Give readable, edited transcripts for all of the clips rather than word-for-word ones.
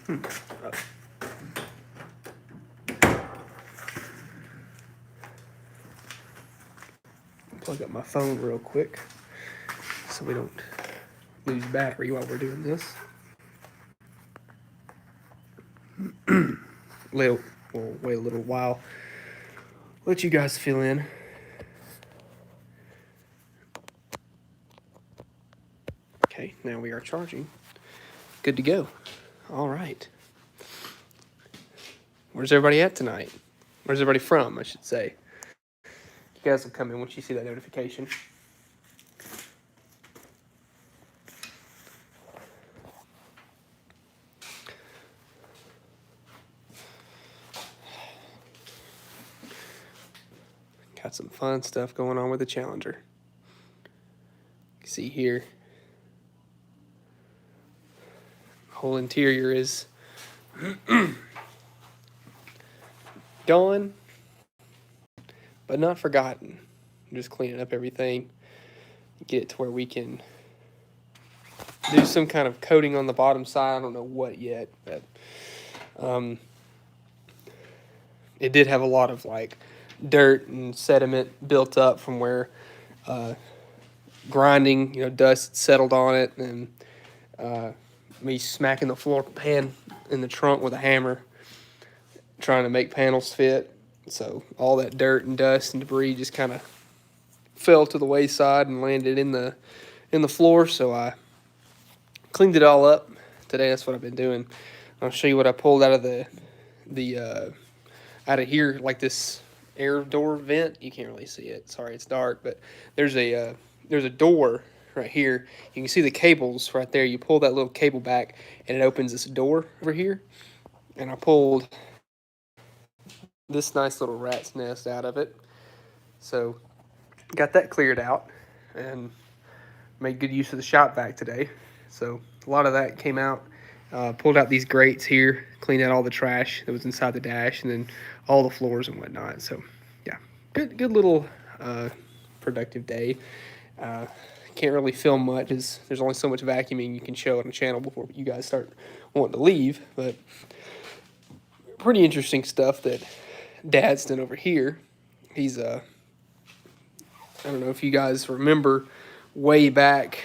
Plug up my phone real quick so we don't lose battery while we're doing this. We'll wait a little while. Let you guys fill in. Okay, now we are charging. Good to go. All right. Where's everybody at tonight? Where's everybody from, I should say? You guys will come in once you see that notification. Got some fun stuff going on with the Challenger. You see here, whole interior is gone, but not forgotten. I'm just cleaning up everything, get it to where we can do some kind of coating on the bottom side. I don't know what yet, but it did have a lot of like dirt and sediment built up from where grinding, dust settled on it, and me smacking the floor pan in the trunk with a hammer, trying to make panels fit. So all that dirt and dust and debris just kind of fell to the wayside and landed in the floor. So I cleaned it all up today. That's what I've been doing. I'll show you what I pulled out of out of here, like this air door vent. You can't really see it. Sorry, it's dark, but there's a door right here. You can see the cables right there. You pull that little cable back, and it opens this door over here. And I pulled this nice little rat's nest out of it. So got that cleared out and made good use of the shop vac today. So a lot of that came out. Pulled out these grates here, cleaned out all the trash that was inside the dash, and then all the floors and whatnot. So yeah, good little productive day. Can't really film much because there's only so much vacuuming you can show on the channel before you guys start wanting to leave. But pretty interesting stuff that Dad's done over here. He's I don't know if you guys remember way back.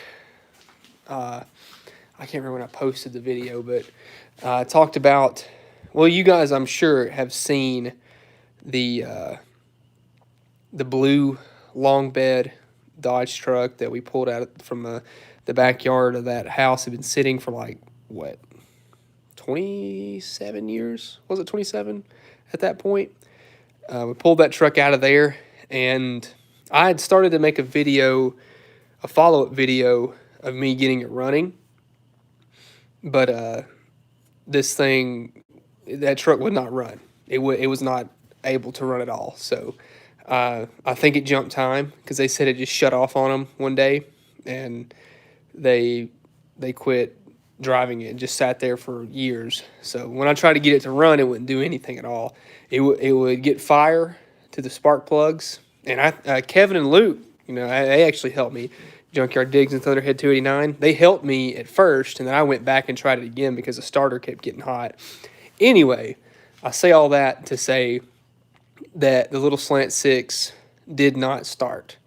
I can't remember when I posted the video, but I talked about. Well, you guys, I'm sure, have seen the blue long bed Dodge truck that we pulled out from the backyard of that house. Had been sitting for like, what, 27 years? Was it 27 at that point? We pulled that truck out of there, and I had started to make a follow-up video of me getting it running. But that truck would not run. It was not able to run at all. So I think it jumped time because they said it just shut off on them one day, and they quit driving it. Just sat there for years. So when I tried to get it to run, it wouldn't do anything at all. It would get fire to the spark plugs. And Kevin and Luke, they actually helped me. Junkyard Digs and Thunderhead 289. They helped me at first, and then I went back and tried it again because the starter kept getting hot. Anyway, I say all that to say that the little Slant 6 did not start.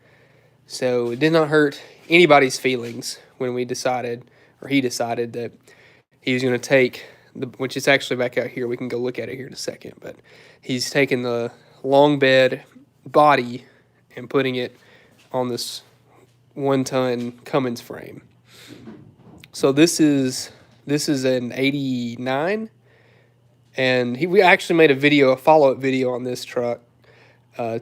So it did not hurt anybody's feelings when he decided that he was going to take, which is actually back out here. We can go look at it here in a second. But he's taking the long bed body and putting it on this 1-ton Cummins frame. So this is an 89, and we actually made a follow-up video on this truck,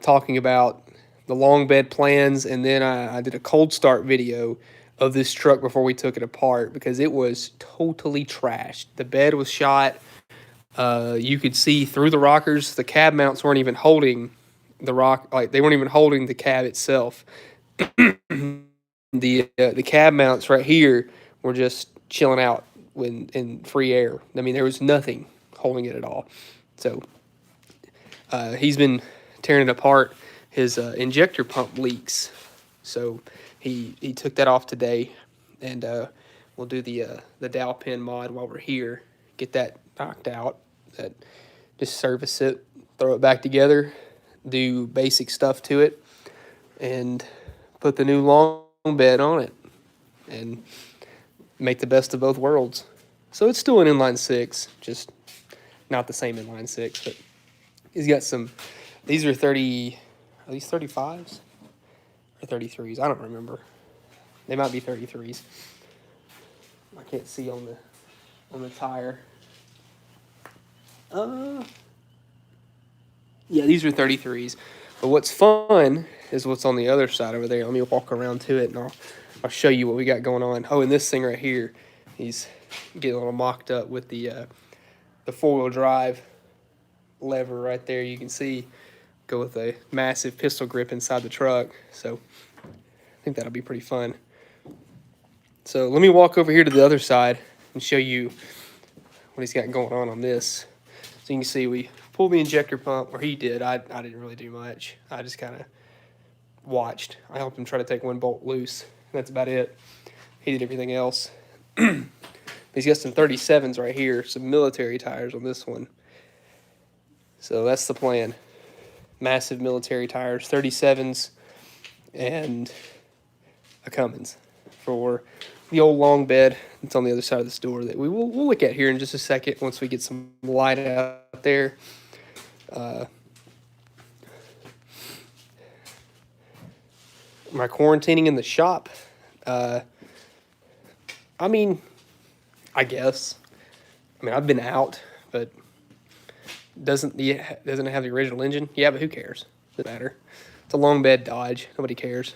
talking about the long bed plans, and then I did a cold start video of this truck before we took it apart because it was totally trashed. The bed was shot. You could see through the rockers. The cab mounts weren't even holding the they weren't even holding the cab itself. The cab mounts right here were just chilling out in free air. I mean, there was nothing holding it at all. So he's been tearing it apart. His injector pump leaks, so he took that off today, and we'll do the dowel pin mod while we're here. Get that knocked out, that just service it, throw it back together, do basic stuff to it, and put the new long bed on it, and make the best of both worlds. So it's still an inline six, just not the same inline six, but he's got some. These are 30. Are these 35s or 33s? I don't remember. They might be 33s. I can't see on the tire. Yeah, these are 33s. But what's fun is what's on the other side over there. Let me walk around to it, and I'll show you what we got going on. Oh, and this thing right here, he's getting a little mocked up with the four-wheel drive lever right there. You can see go with a massive pistol grip inside the truck. So I think that'll be pretty fun. So let me walk over here to the other side and show you what he's got going on this. So you can see we pulled the injector pump, or he did. I didn't really do much. I just kind of watched. I helped him try to take one bolt loose. That's about it. He did everything else. He's got some 37s right here, some military tires on this one. So that's the plan. Massive military tires, 37s, and a Cummins for the old long bed that's on the other side of this door that we'll look at here in just a second once we get some light out there. Am I quarantining in the shop? I mean, I guess. I mean, I've been out, but doesn't it have the original engine? Yeah, but who cares? Doesn't matter. It's a long bed Dodge. Nobody cares.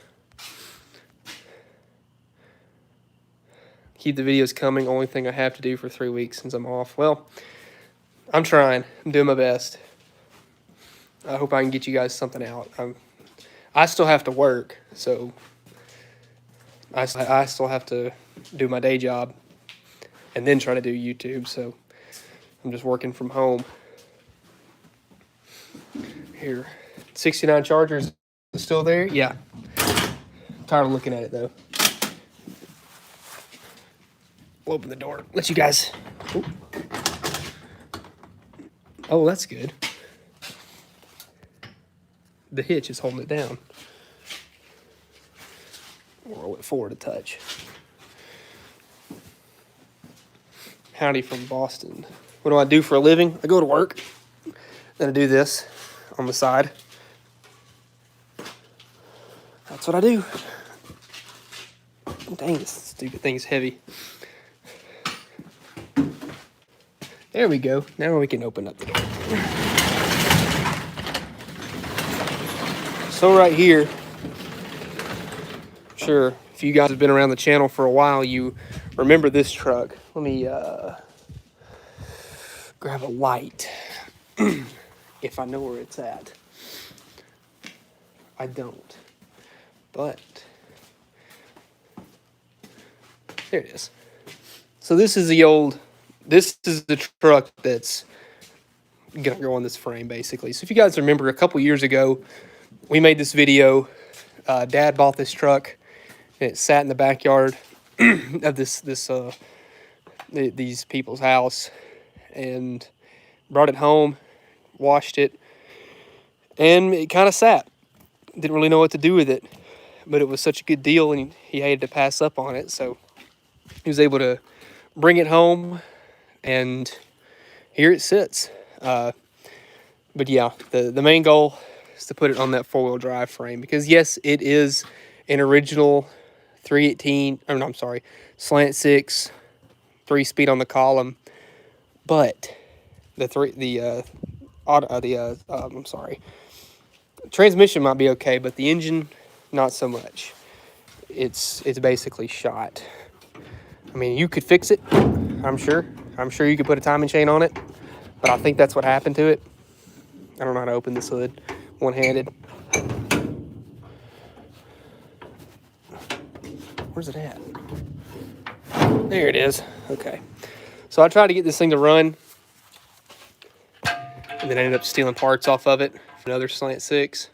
Keep the videos coming. Only thing I have to do for 3 weeks since I'm off. Well, I'm trying. I'm doing my best. I hope I can get you guys something out. I still have to work, so I still have to do my day job and then try to do YouTube, so I'm just working from home. Here, 69 Chargers still there? Yeah. Tired of looking at it, though. We'll open the door. Let you guys... Ooh. Oh, that's good. The hitch is holding it down. Roll it forward a touch. Howdy from Boston. What do I do for a living? I go to work. Then I do this on the side. That's what I do. Dang, this stupid thing's heavy. There we go. Now we can open up the door. So right here, sure, if you guys have been around the channel for a while, you remember this truck. Let me grab a light if I know where it's at. I don't, but there it is. So this is the truck that's gonna go on this frame, basically. So if you guys remember, a couple years ago, we made this video. Dad bought this truck, and it sat in the backyard of these people's house, and brought it home, washed it, and it kind of sat. Didn't really know what to do with it, but it was such a good deal, and he hated to pass up on it, so he was able to bring it home, and here it sits. But yeah, the main goal is to put it on that four-wheel drive frame, because yes, it is an original 318, or no, I'm sorry, slant six, 3-speed on the column, but transmission might be okay, but the engine, not so much. It's basically shot. I mean, you could fix it, I'm sure. I'm sure you could put a timing chain on it, but I think that's what happened to it. I don't know how to open this hood one-handed. Where's it at? There it is. Okay. So I tried to get this thing to run, and then I ended up stealing parts off of it for another slant six.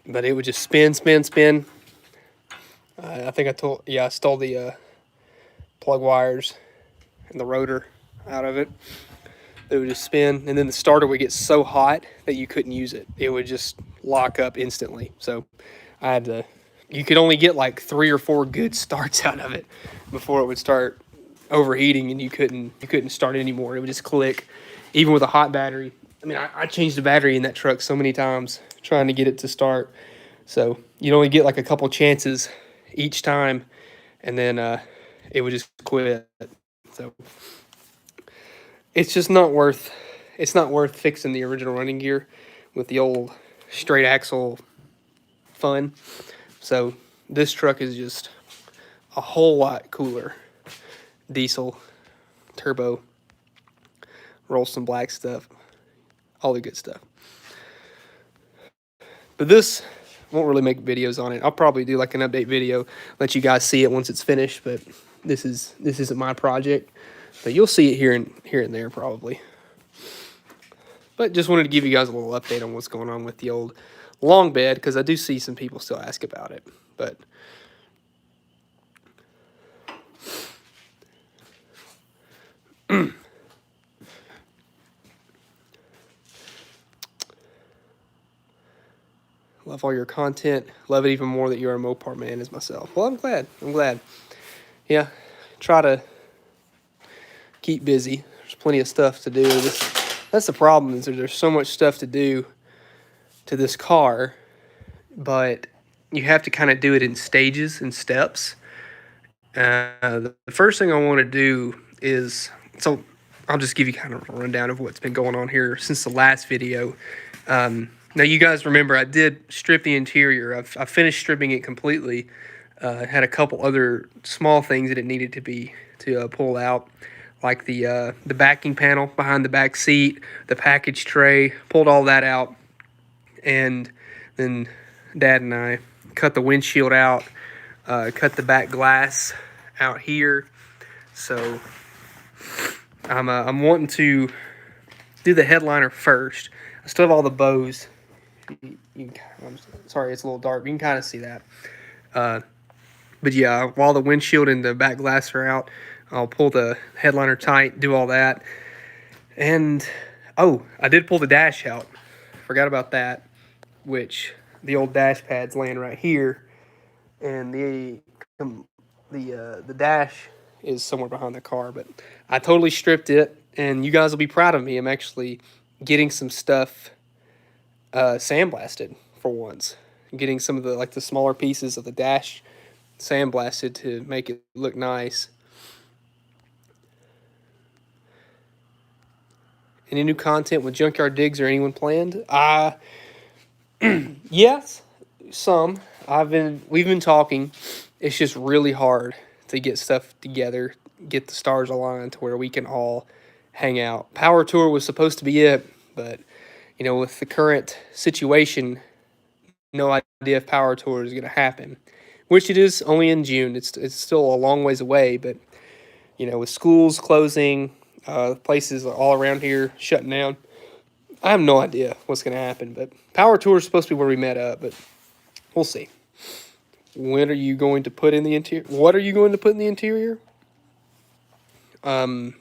But it would just spin. I think I stole the plug wires and the rotor out of it. It would just spin, and then the starter would get so hot that you couldn't use it. It would just lock up instantly. So I had to. You could only get like 3 or 4 good starts out of it before it would start overheating, and you couldn't start it anymore. It would just click, even with a hot battery. I mean, I changed the battery in that truck so many times trying to get it to start. So you'd only get like a couple chances each time, and then it would just quit. So it's just not worth. It's not worth fixing the original running gear with the old straight axle fun. So this truck is just a whole lot cooler. Diesel, turbo, roll some black stuff, all the good stuff. But this won't really make videos on it. I'll probably do like an update video, let you guys see it once it's finished. But this isn't my project. But you'll see it here and there probably. But just wanted to give you guys a little update on what's going on with the old long bed, because I do see some people still ask about it. But love all your content. Love it even more that you're a Mopar man as myself. Well, I'm glad. Yeah, try to keep busy. There's plenty of stuff to do. That's the problem, is there's so much stuff to do to this car, but you have to kind of do it in stages and steps. The first thing I want to do is, so I'll just give you kind of a rundown of what's been going on here since the last video. Now, you guys remember I did strip the interior. I finished stripping it completely. Had a couple other small things that it needed to pull out, like the backing panel behind the back seat, the package tray. Pulled all that out, and then Dad and I cut the windshield out, cut the back glass out here. So I'm wanting to do the headliner first. I still have all the bows. I'm sorry, it's a little dark. You can kind of see that. But yeah, while the windshield and the back glass are out, I'll pull the headliner tight, do all that. And, I did pull the dash out. Forgot about that, which the old dash pad's laying right here. And the dash is somewhere behind the car. But I totally stripped it, and you guys will be proud of me. I'm actually getting some stuff sandblasted for once. Getting some of the smaller pieces of the dash sandblasted to make it look nice. Any new content with Junkyard Digs or anyone planned? Yes, some. We've been talking. It's just really hard to get stuff together, get the stars aligned to where we can all hang out. Power Tour was supposed to be it, but with the current situation, no idea if Power Tour is going to happen, which it is only in June. It's still a long ways away, but with schools closing, places all around here shutting down, I have no idea what's going to happen. But Power Tour is supposed to be where we met up, but we'll see. When are you going to put in the interior? What are you going to put in the interior? So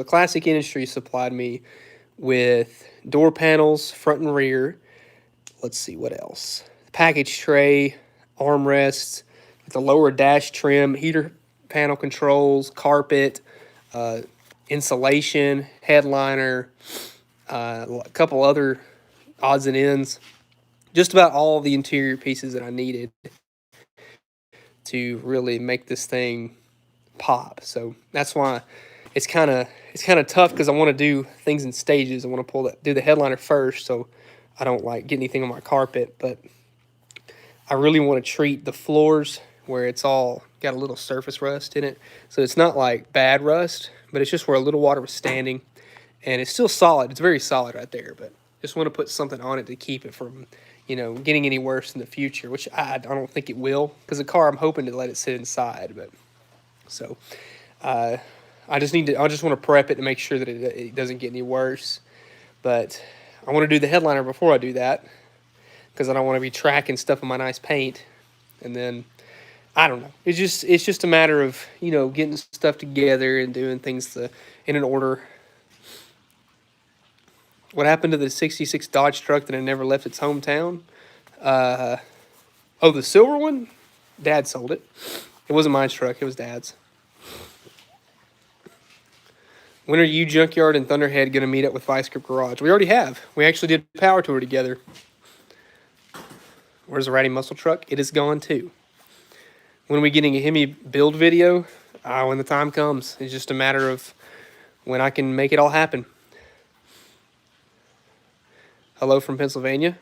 Classic Industries supplied me with door panels, front and rear. Let's see what else. Package tray, armrests, the lower dash trim, heater panel controls, carpet, insulation, headliner, a couple other odds and ends. Just about all the interior pieces that I needed to really make this thing pop. So that's why it's kind of tough, because I want to do things in stages. I want to do the headliner first, so I don't get anything on my carpet. But I really want to treat the floors where it's all got a little surface rust in it. So it's not like bad rust, but it's just where a little water was standing, and it's still solid. It's very solid right there, but just want to put something on it to keep it from getting any worse in the future, which I don't think it will, because the car, I'm hoping to let it sit inside. But so I just want to prep it to make sure that it doesn't get any worse. But I want to do the headliner before I do that, because I don't want to be tracking stuff on my nice paint. And then I don't know. It's just a matter of getting stuff together and doing things in an order. What happened to the 66 Dodge truck that had never left its hometown? Uh, oh, the silver one? Dad sold it. It wasn't my truck, it was Dad's. When are you, Junkyard, and Thunderhead going to meet up with Vice Grip Garage? We already have. We actually did a power tour together. Where's the Ratty Muscle truck? It is gone too. When are we getting a Hemi build video? When the time comes. It's just a matter of when I can make it all happen. Hello from Pennsylvania.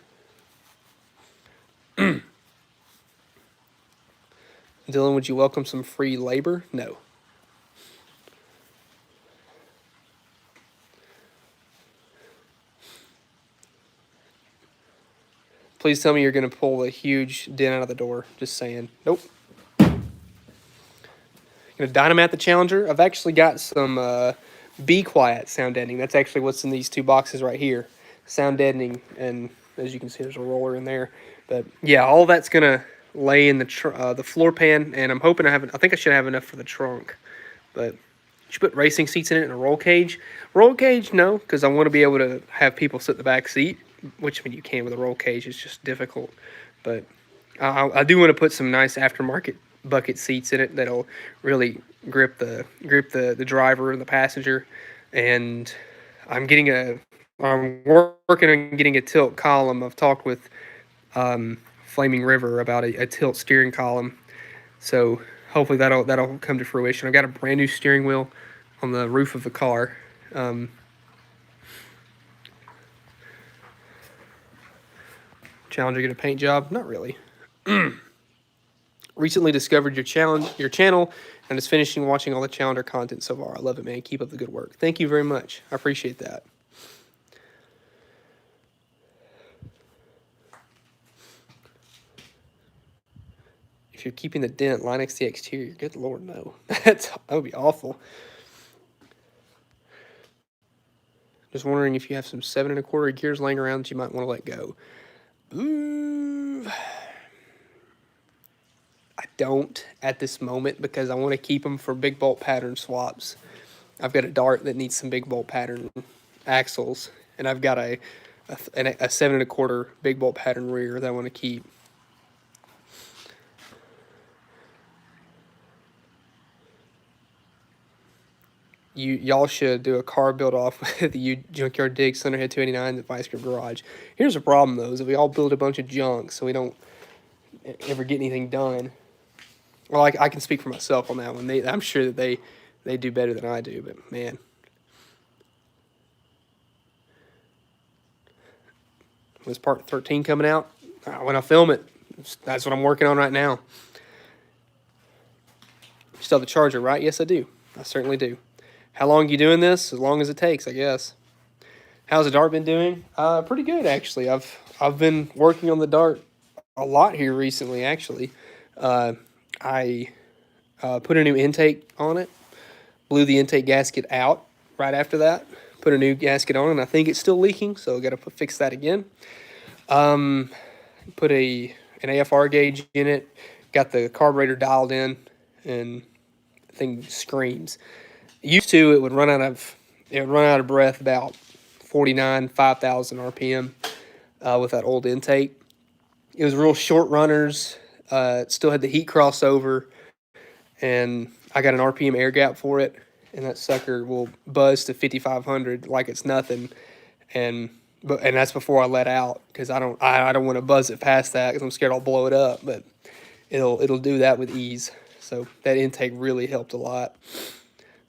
Dylan, would you welcome some free labor? No. Please tell me you're going to pull a huge dent out of the door. Just saying. Nope. Going to dynamite the Challenger. I've actually got some Be Quiet sound deadening. That's actually what's in these two boxes right here. Sound deadening, and as you can see, there's a roller in there. But yeah, all that's going to lay in the floor pan, and I'm hoping I think I should have enough for the trunk. But you should put racing seats in it and a roll cage. Roll cage, no, because I want to be able to have people sit in the back seat, which I mean you can with a roll cage. It's just difficult. But I do want to put some nice aftermarket bucket seats in it that'll really grip the driver and the passenger. And I'm working on getting a tilt column. I've talked with Flaming River about a tilt steering column, so hopefully that'll come to fruition. I've got a brand new steering wheel on the roof of the car. Challenger get a paint job? Not really. Recently discovered your channel, and is finishing watching all the Challenger content so far. I love it, man. Keep up the good work. Thank you very much. I appreciate that. If you're keeping the dent, Linux the exterior. Good Lord, no. That would be awful. Just wondering if you have some 7 1/4 gears laying around that you might want to let go. Ooh. I don't at this moment because I want to keep them for big bolt pattern swaps. I've got a Dart that needs some big bolt pattern axles, and I've got a 7 1/4 big bolt pattern rear that I want to keep. Y'all should do a car build off with the Junkyard Digs Thunderhead 289 at Vice Grip Garage. Here's the problem though, is that we all build a bunch of junk, so we don't ever get anything done. Well, I can speak for myself on that one. I'm sure that they do better than I do, but man. When's part 13 coming out? When I film it. That's what I'm working on right now. You still have the charger, right? Yes, I do. I certainly do. How long you doing this? As long as it takes, I guess. How's the Dart been doing? Pretty good, actually. I've been working on the Dart a lot here recently, actually. I put a new intake on it, blew the intake gasket out right after that, put a new gasket on, and I think it's still leaking, so I got to fix that again. Put an AFR gauge in it, got the carburetor dialed in, and the thing screams. Used to, it would run out of breath about 5,000 RPM with that old intake. It was real short runners. It still had the heat crossover, and I got an RPM air gap for it, and that sucker will buzz to 5,500 like it's nothing, and that's before I let out, because I don't want to buzz it past that because I'm scared I'll blow it up, but it'll do that with ease. So that intake really helped a lot.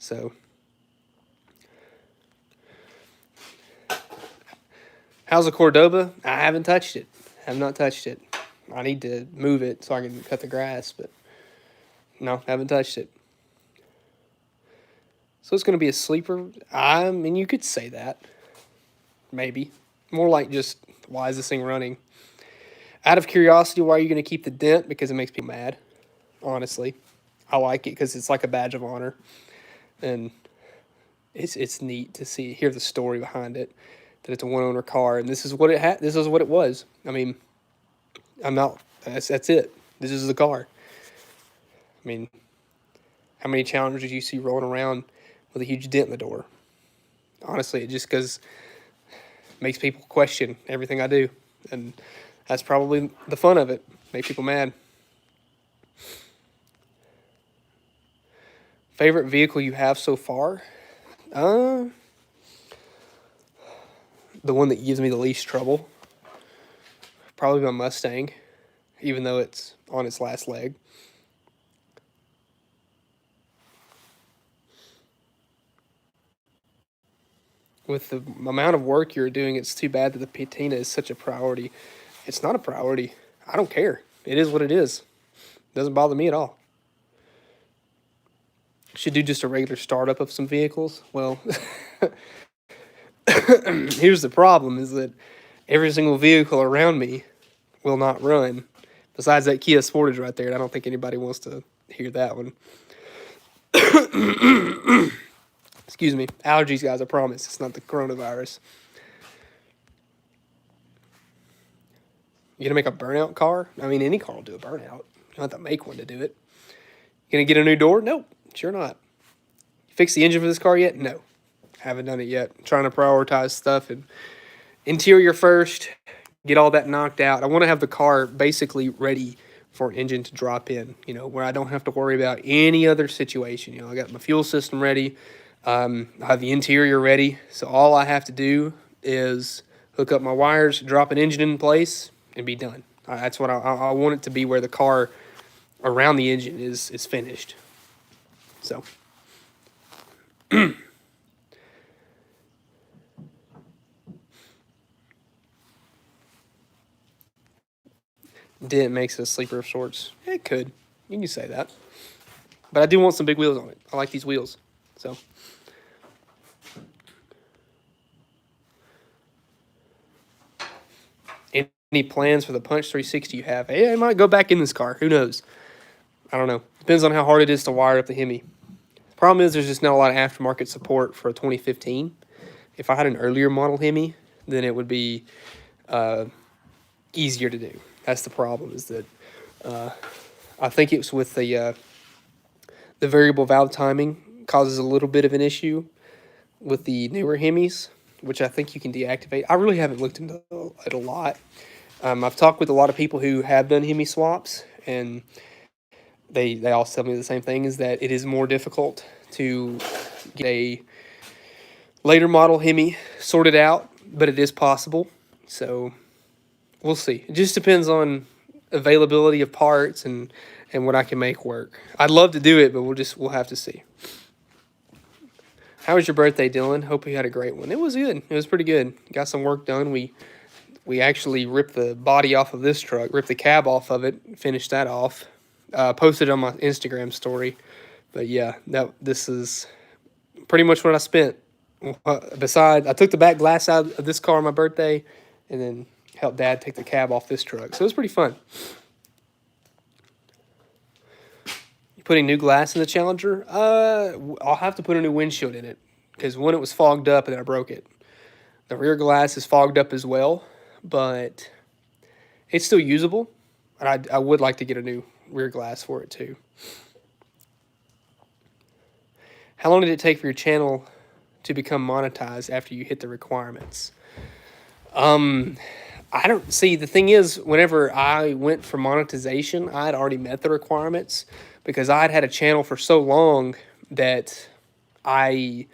So how's the Cordoba? I haven't touched it. Have not touched it. I need to move it so I can cut the grass, but no, haven't touched it. So it's going to be a sleeper. I mean, you could say that. Maybe. More like just, why is this thing running? Out of curiosity, why are you going to keep the dent? Because it makes people mad, honestly. I like it because it's like a badge of honor. And it's neat to hear the story behind it, that it's a one-owner car, and this is what it was. I mean, that's it. This is the car. I mean, how many Challengers did you see rolling around with a huge dent in the door? Honestly, just because makes people question everything I do, and that's probably the fun of it. Make people mad. Favorite vehicle you have so far? Uh, the one that gives me the least trouble. Probably my Mustang, even though it's on its last leg. With the amount of work you're doing, it's too bad that the patina is such a priority. It's not a priority. I don't care. It is what it is. It doesn't bother me at all. Should do just a regular startup of some vehicles. Well, here's the problem is that every single vehicle around me will not run. Besides that Kia Sportage right there, and I don't think anybody wants to hear that one. Excuse me. Allergies, guys, I promise. It's not the coronavirus. You gonna make a burnout car? I mean, any car will do a burnout. You don't have to make one to do it. You gonna get a new door? Nope, sure not. Fix the engine for this car yet? No. Haven't done it yet. I'm trying to prioritize stuff and interior first, get all that knocked out. I want to have the car basically ready for an engine to drop in, where I don't have to worry about any other situation. I got my fuel system ready. I have the interior ready. So all I have to do is hook up my wires, drop an engine in place, and be done. That's what I want it to be, where the car around the engine is finished. So. Dent makes it a sleeper of sorts. It could. You can say that. But I do want some big wheels on it. I like these wheels. So. Any plans for the Punch 360 you have? Hey, I might go back in this car. Who knows? I don't know. Depends on how hard it is to wire up the Hemi. The problem is there's just not a lot of aftermarket support for a 2015. If I had an earlier model Hemi, then it would be easier to do. That's the problem, is that I think it's with the variable valve timing causes a little bit of an issue with the newer Hemis, which I think you can deactivate. I really haven't looked into it a lot. I've talked with a lot of people who have done Hemi swaps, and they all tell me the same thing, is that it is more difficult to get a later model Hemi sorted out, but it is possible. So we'll see. It just depends on availability of parts and what I can make work. I'd love to do it, but we'll have to see. How was your birthday, Dylan? Hope you had a great one. It was good. It was pretty good. Got some work done. We actually ripped the body off of this truck, ripped the cab off of it, finished that off. Posted on my Instagram story. But yeah, this is pretty much what I spent. Besides, I took the back glass out of this car on my birthday, and then helped Dad take the cab off this truck. So it was pretty fun. You putting new glass in the Challenger? I'll have to put a new windshield in it, because when it was fogged up and then I broke it. The rear glass is fogged up as well, but it's still usable. And I would like to get a new rear glass for it too. How long did it take for your channel to become monetized after you hit the requirements? I don't see. The thing is, whenever I went for monetization, I had already met the requirements, because I had a channel for so long that I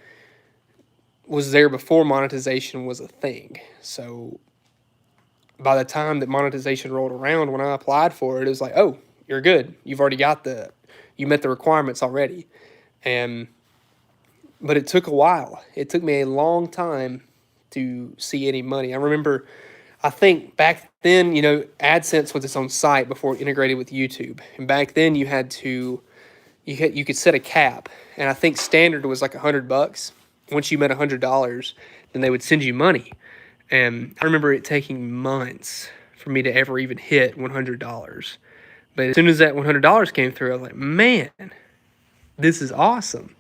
was there before monetization was a thing. So by the time that monetization rolled around, when I applied for it, it was like, oh, you're good. You've already got you met the requirements already. But it took a while. It took me a long time to see any money. I remember, I think back then, AdSense was its own site before it integrated with YouTube. And back then you could set a cap. And I think standard was like $100. Once you met $100, then they would send you money. And I remember it taking months for me to ever even hit $100. But as soon as that $100 came through, I was like, man, this is awesome.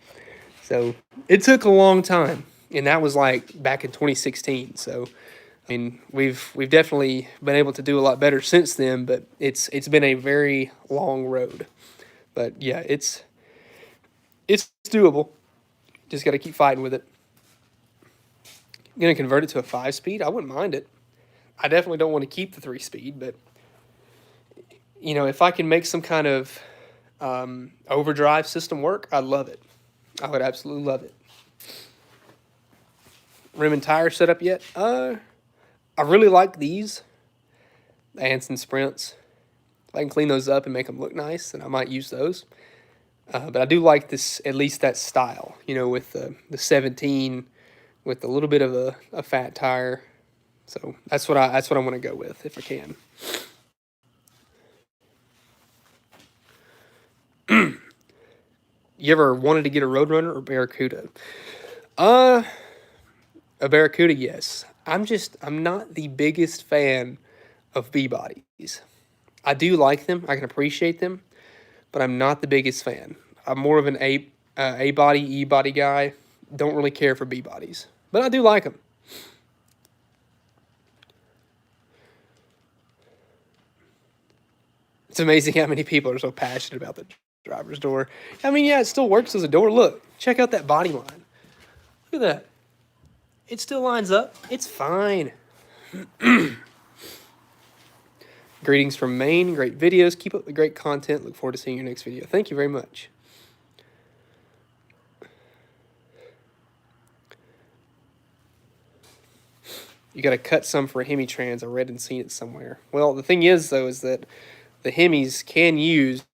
So it took a long time. And that was like back in 2016. So, I mean, we've definitely been able to do a lot better since then, but it's been a very long road. But yeah, it's doable. Just got to keep fighting with it. going to convert it to a 5-speed, I wouldn't mind it. I definitely don't want to keep the 3-speed, but if I can make some kind of overdrive system work, I'd love it. I would absolutely love it. Rim and tire setup yet? I really like these, the Anson Sprints. If I can clean those up and make them look nice, then I might use those. But I do like this, at least that style, with the 17, with a little bit of a fat tire. So that's what I want to go with if I can. You ever wanted to get a Roadrunner or Barracuda? A Barracuda, yes. I'm not the biggest fan of B bodies. I do like them. I can appreciate them, but I'm not the biggest fan. I'm more of an A body, E body guy. Don't really care for B bodies, but I do like them. It's amazing how many people are so passionate about the driver's door. I mean, yeah, it still works as a door. Look, check out that body line. Look at that. It still lines up. It's fine. Greetings from Maine. Great videos. Keep up the great content. Look forward to seeing your next video. Thank you very much. You got to cut some for a Hemi Trans. I read and seen it somewhere. Well, the thing is, though, is that the Hemis can use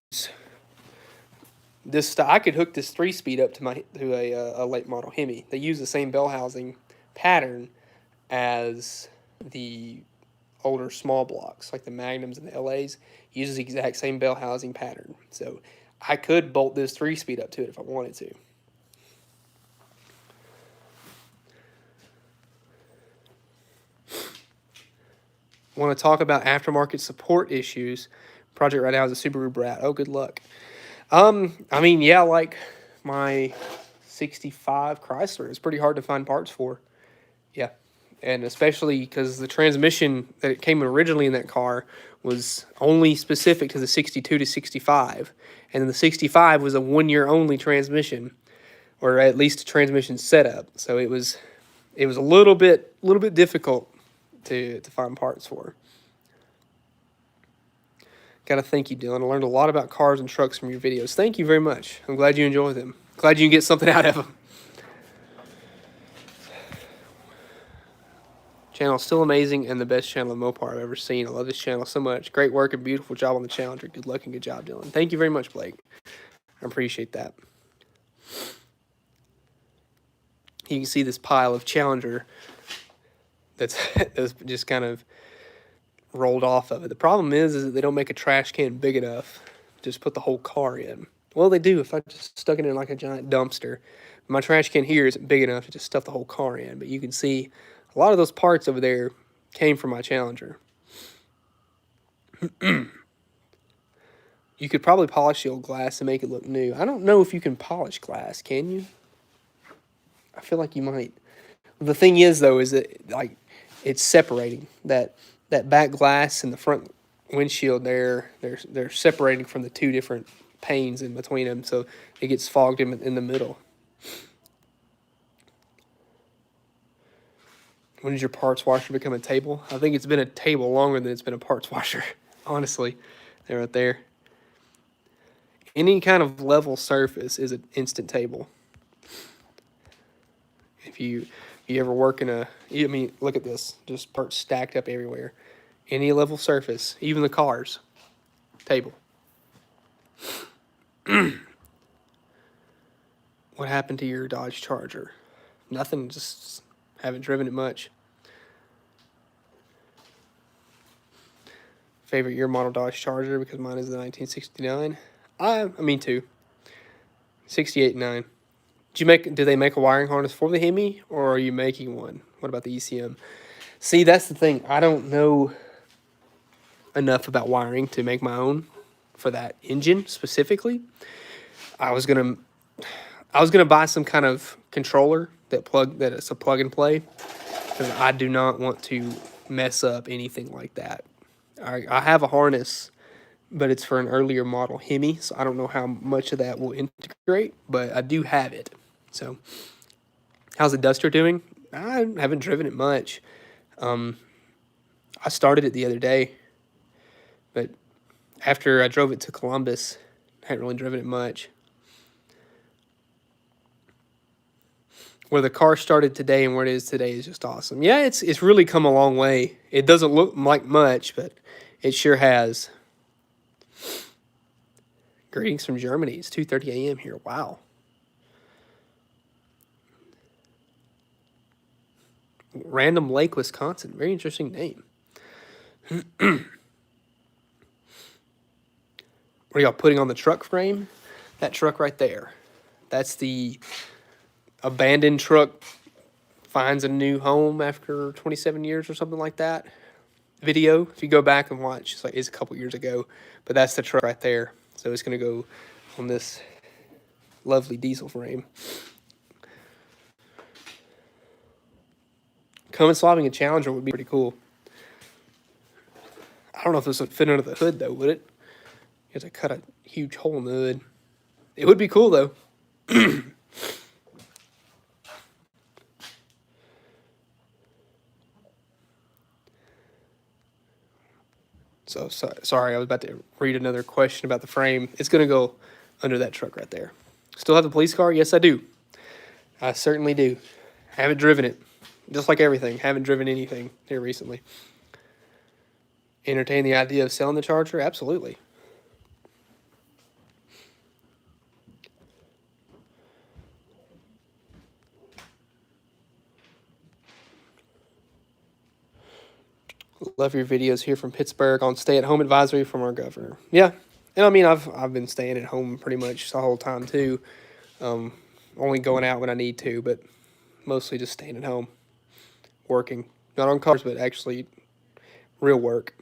this. I could hook this 3-speed up to a late model Hemi. They use the same bell housing pattern as the older small blocks, like the Magnums and the LAs. Uses the exact same bell housing pattern. So I could bolt this 3-speed up to it if I wanted to. Want to talk about aftermarket support issues? Project right now is a Subaru Brat. Oh, good luck. I mean, yeah, like my 65 Chrysler is pretty hard to find parts for. Yeah. And especially because the transmission that it came originally in that car was only specific to the 62 to 65. And then the 65 was a 1-year only transmission, or at least a transmission setup. So it was a little bit difficult to find parts for. Got to thank you, Dylan. I learned a lot about cars and trucks from your videos. Thank you very much. I'm glad you enjoy them. Glad you can get something out of them. Channel is still amazing and the best channel of Mopar I've ever seen. I love this channel so much. Great work and beautiful job on the Challenger. Good luck and good job, Dylan. Thank you very much, Blake. I appreciate that. You can see this pile of Challenger that's just kind of rolled off of it. The problem is that they don't make a trash can big enough to just put the whole car in. Well, they do if I just stuck it in like a giant dumpster. My trash can here isn't big enough to just stuff the whole car in, but you can see a lot of those parts over there came from my Challenger. You could probably polish the old glass and make it look new. I don't know if you can polish glass, can you? I feel like you might. The thing is, though, is that like it's separating that back glass and the front windshield there. They're separating from the two different panes in between them, so it gets fogged in the middle. When did your parts washer become a table? I think it's been a table longer than it's been a parts washer. Honestly, they're right there. Any kind of level surface is an instant table. If you ever work in look at this, just parts stacked up everywhere. Any level surface, even the cars, table. What happened to your Dodge Charger? Nothing, just haven't driven it much. Favorite year model Dodge Charger, because mine is the 1969. Me too. 68 and 9. Did they make a wiring harness for the Hemi, or are you making one? What about the ECM? See, that's the thing. I don't know enough about wiring to make my own for that engine specifically. I was gonna buy some kind of controller that it's a plug and play, because I do not want to mess up anything like that. I have a harness, but it's for an earlier model Hemi, so I don't know how much of that will integrate, but I do have it. So, how's the Duster doing? I haven't driven it much. I started it the other day, but after I drove it to Columbus, I hadn't really driven it much. Where the car started today and where it is today is just awesome. Yeah, it's really come a long way. It doesn't look like much, but it sure has. Greetings from Germany. It's 2:30 a.m. here. Wow. Random Lake, Wisconsin. Very interesting name. What are y'all putting on the truck frame? That truck right there. That's the abandoned truck finds a new home after 27 years or something like that video. If you go back and watch, it's a couple years ago, but that's the truck right there. So it's going to go on this lovely diesel frame. Cummins swapping a Challenger would be pretty cool. I don't know if this would fit under the hood, though, would it? You have to cut a huge hole in the hood. It would be cool, though. So sorry, I was about to read another question about the frame. It's going to go under that truck right there. Still have the police car? Yes, I do. I certainly do. Haven't driven it. Just like everything. Haven't driven anything here recently. Entertain the idea of selling the Charger? Absolutely. Love your videos here from Pittsburgh on stay-at-home advisory from our governor. Yeah, and I mean I've been staying at home pretty much the whole time too. Only going out when I need to, but mostly just staying at home, working. Not on cars, but actually real work.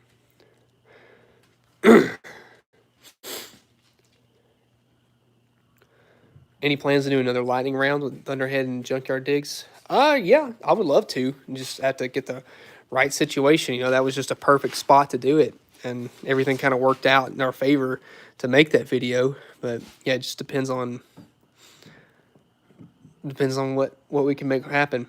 Any plans to do another lightning round with Thunderhead and Junkyard Digs? Yeah, I would love to. Just have to get the right situation. You know, that was just a perfect spot to do it, and everything kind of worked out in our favor to make that video. But yeah, it just depends on what we can make happen.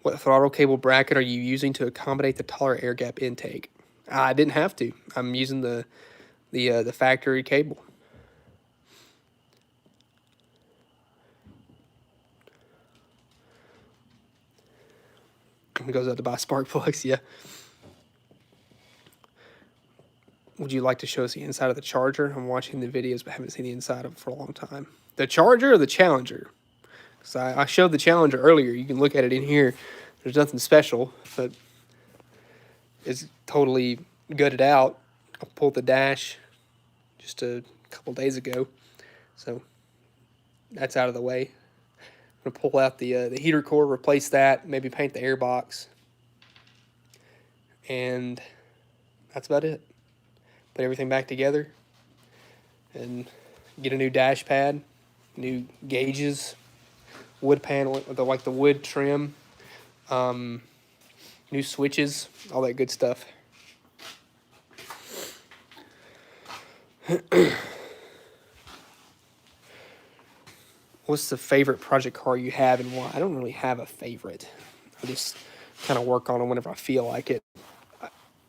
What throttle cable bracket are you using to accommodate the taller air gap intake? I didn't have to. I'm using the factory cable. It goes out to buy spark plugs, yeah. Would you like to show us the inside of the Charger? I'm watching the videos, but haven't seen the inside of it for a long time. The Charger or the Challenger? Because I showed the Challenger earlier. You can look at it in here. There's nothing special, but it's totally gutted out. I pulled the dash just a couple days ago, so that's out of the way. I'm gonna pull out the heater core, replace that, maybe paint the air box, and that's about it. Put everything back together and get a new dash pad, new gauges, wood panel, like the wood trim, new switches, all that good stuff. What's the favorite project car you have and why? I don't really have a favorite. I just kind of work on them whenever I feel like it.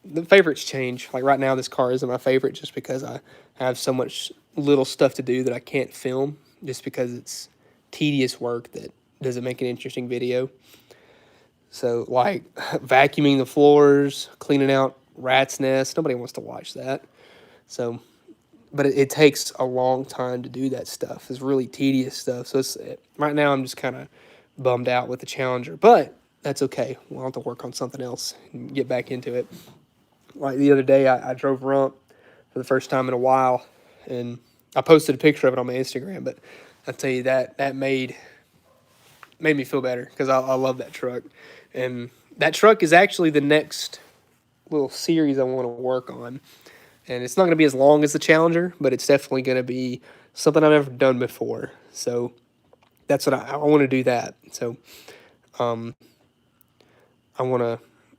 The favorites change. Like right now, this car isn't my favorite just because I have so much little stuff to do that I can't film, just because it's tedious work that doesn't make an interesting video. So like vacuuming the floors, cleaning out rats' nests, nobody wants to watch that. So, but it takes a long time to do that stuff. It's really tedious stuff. So right now I'm just kind of bummed out with the Challenger, but that's okay. We'll have to work on something else and get back into it. Like the other day, I drove Rump for the first time in a while, and I posted a picture of it on my Instagram. But I tell you that made me feel better because I love that truck, and that truck is actually the next little series I want to work on. And it's not going to be as long as the Challenger, but it's definitely going to be something I've never done before. So that's what I want to do that. So I want to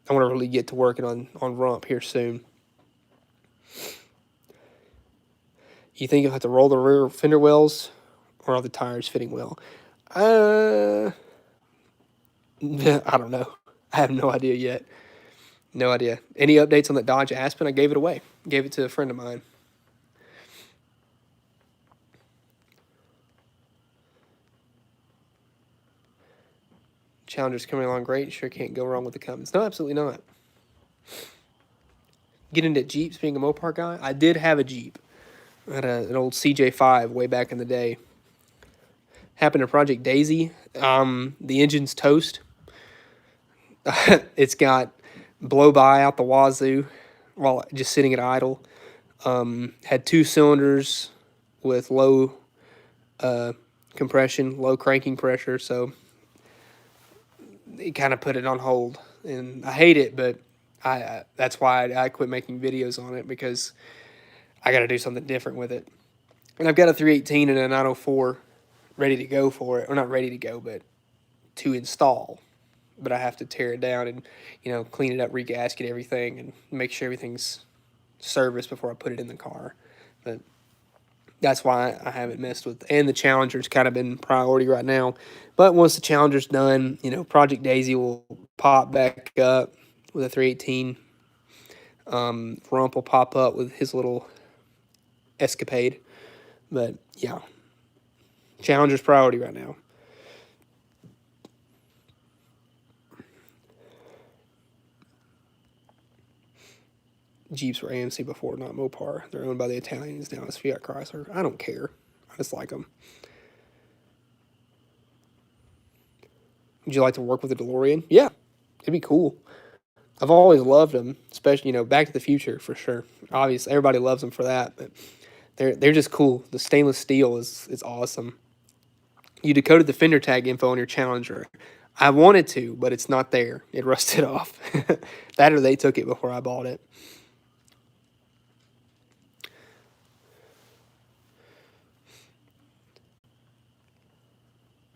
really get to working on Rump here soon. You think you'll have to roll the rear fender wells, or are the tires fitting well? Uh, I don't know. I have no idea yet. No idea. Any updates on that Dodge Aspen? I gave it away. Gave it to a friend of mine. Challenger's coming along great. Sure can't go wrong with the Cummins. No, absolutely not. Get into Jeeps, being a Mopar guy. I did have a Jeep. I had an old CJ5 way back in the day. Happened to Project Daisy. The engine's toast. It's got blow by out the wazoo while just sitting at idle. Had 2 cylinders with low compression, low cranking pressure, so it kind of put it on hold. And I hate it, but that's why I quit making videos on it, because I got to do something different with it. And I've got a 318 and a 904 ready to go for it, or not ready to go, but to install. But I have to tear it down and, clean it up, regasket everything, and make sure everything's serviced before I put it in the car. But that's why I haven't messed with. And the Challenger's kind of been priority right now. But once the Challenger's done, Project Daisy will pop back up with a 318. Rump will pop up with his little escapade. But yeah, Challenger's priority right now. Jeeps were AMC before, not Mopar. They're owned by the Italians now. It's Fiat Chrysler. I don't care. I just like them. Would you like to work with a DeLorean? Yeah, it'd be cool. I've always loved them, especially Back to the Future for sure. Obviously, everybody loves them for that, but they're just cool. The stainless steel is awesome. You decoded the fender tag info on your Challenger. I wanted to, but it's not there. It rusted off. That or they took it before I bought it.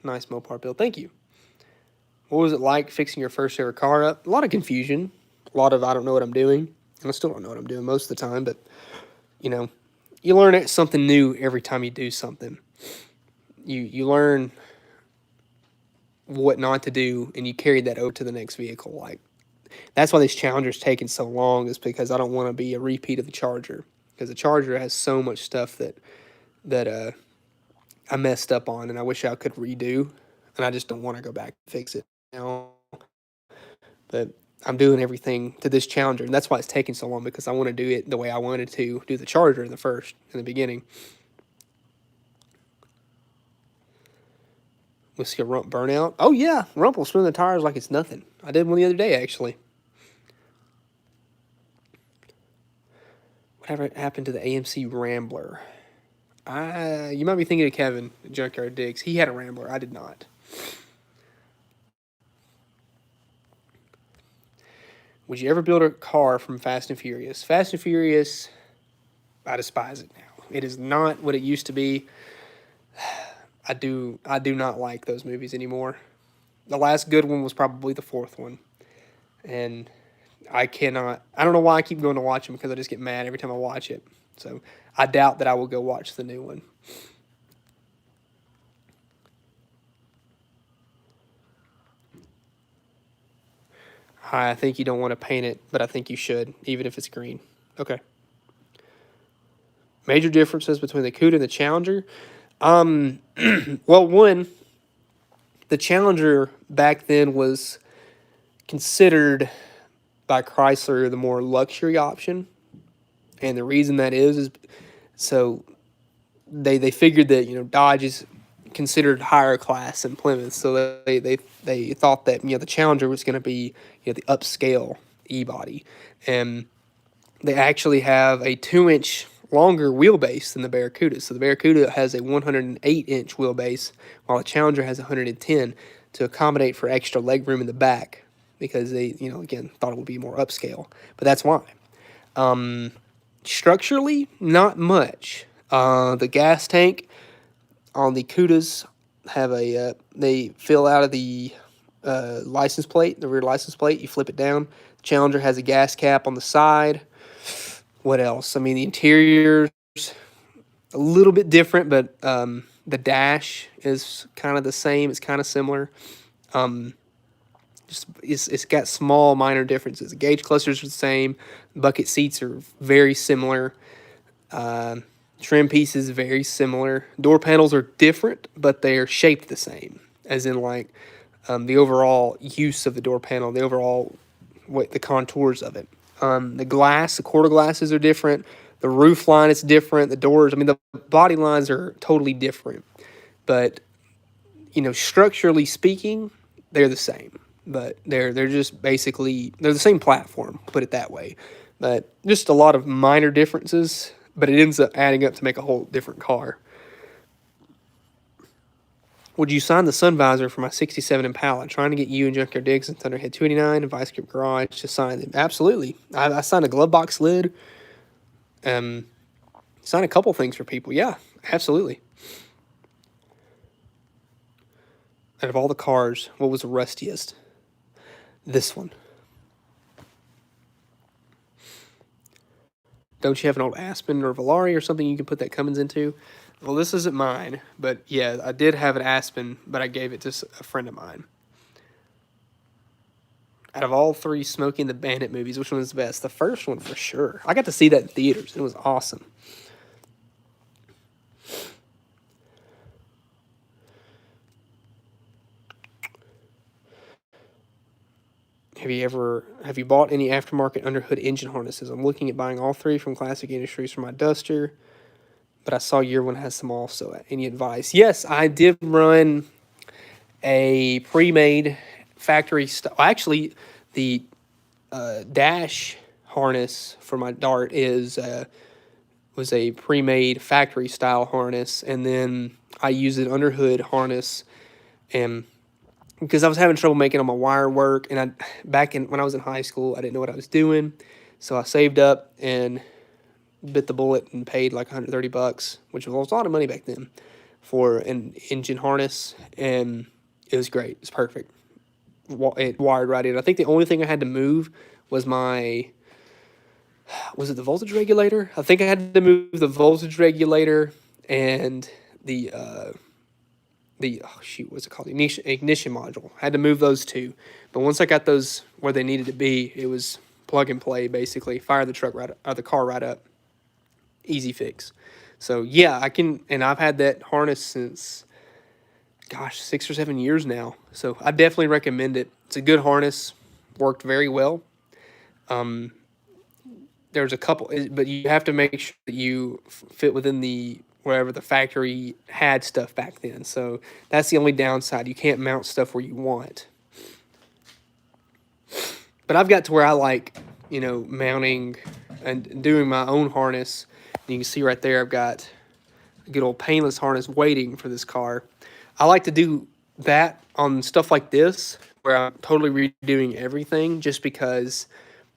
Nice Mopar build. Thank you. What was it like fixing your first ever car up? A lot of confusion. A lot of I don't know what I'm doing. And I still don't know what I'm doing most of the time, but, you learn something new every time you do something. You learn what not to do, and you carry that over to the next vehicle. Like, that's why this Challenger's taking so long, is because I don't want to be a repeat of the Charger. Because the Charger has so much stuff that I messed up on, and I wish I could redo, and I just don't want to go back and fix it now. But I'm doing everything to this Challenger, and that's why it's taking so long, because I want to do it the way I wanted to do the Charger in the beginning. We'll see a rump burnout. Oh yeah, rump will spin the tires like it's nothing. I did one the other day, actually. Whatever happened to the AMC Rambler? You might be thinking of Kevin, Junkyard Digs. He had a Rambler. I did not. Would you ever build a car from Fast and Furious? Fast and Furious, I despise it now. It is not what it used to be. I do not like those movies anymore. The last good one was probably the fourth one. And I don't know why I keep going to watch them, because I just get mad every time I watch it. So I doubt that I will go watch the new one. I think you don't want to paint it, but I think you should, even if it's green. Okay. Major differences between the Cuda and the Challenger. Well, one, the Challenger back then was considered by Chrysler the more luxury option, and the reason that is so they figured that Dodge is considered higher class than Plymouth, so they thought that the Challenger was going to be the upscale e-body, and they actually have a 2-inch longer wheelbase than the Barracuda. So the Barracuda has a 108-inch wheelbase, while the Challenger has 110 to accommodate for extra legroom in the back, because they, again, thought it would be more upscale. But that's why. Structurally, not much. The gas tank on the Cudas have they fill out of the license plate, the rear license plate. You flip it down. The Challenger has a gas cap on the side. What else? I mean, the interior's a little bit different, but The dash is kind of the same. It's kind of similar. Um, just it's got small minor differences. The gauge clusters are the same. Bucket seats are very similar. Um, Trim pieces very similar. Door panels are different, but they are shaped the same. As in, like, the overall use of the door panel, the overall the contours of it. The glass, the quarter glasses are different. The roof line is different. The doors, I mean, the body lines are totally different. But structurally speaking, they're the same. But they're just basically they're the same platform. Put it that way. But just a lot of minor differences. But it ends up adding up to make a whole different car. Would you sign the sun visor for my 67 Impala? Trying to get you and Junkyard Diggs and Thunderhead 289 and Vice Grip Garage to sign them. Absolutely. I signed a glove box lid. Signed a couple things for people. Yeah, absolutely. Out of all the cars, what was the rustiest? This one. Don't you have an old Aspen or Volare or something you can put that Cummins into? Well, this isn't mine, but yeah, I did have an Aspen, but I gave it to a friend of mine. Out of all three Smokey and the Bandit movies, which one was the best? The first one for sure. I got to see that in theaters. It was awesome. Have you bought any aftermarket underhood engine harnesses? I'm looking at buying all three from Classic Industries for my Duster, but I saw your one has some also. Any advice? Yes, I did run a pre-made factory stuff. Actually, the dash harness for my Dart was a pre-made factory style harness, and then I used an underhood harness, and because I was having trouble making all my wire work, and when I was in high school, I didn't know what I was doing, so I saved up and bit the bullet and paid like $130, which was a lot of money back then, for an engine harness, and it was great. It's perfect. It wired right in. I think the only thing I had to move was was it the voltage regulator? I think I had to move the voltage regulator and the what's it called? The ignition module. I had to move those two. But once I got those where they needed to be, it was plug and play basically. Fire the truck right or the car right up. Easy fix. So yeah, I can, and I've had that harness since 6 or 7 years now. So I definitely recommend it. It's a good harness. Worked very well. There's a couple, but you have to make sure that you fit within wherever the factory had stuff back then. So that's the only downside. You can't mount stuff where you want. But I've got to where I like, mounting and doing my own harness. You can see right there, I've got a good old painless harness waiting for this car. I like to do that on stuff like this, where I'm totally redoing everything, just because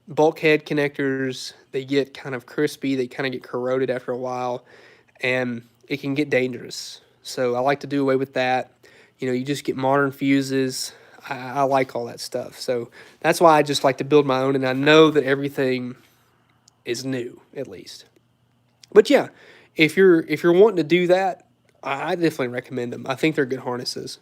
bulkhead connectors, they get kind of crispy, they kind of get corroded after a while, and it can get dangerous. So I like to do away with that. You just get modern fuses. I like all that stuff. So that's why I just like to build my own, and I know that everything is new, at least. But yeah, if you're wanting to do that, I definitely recommend them. I think they're good harnesses.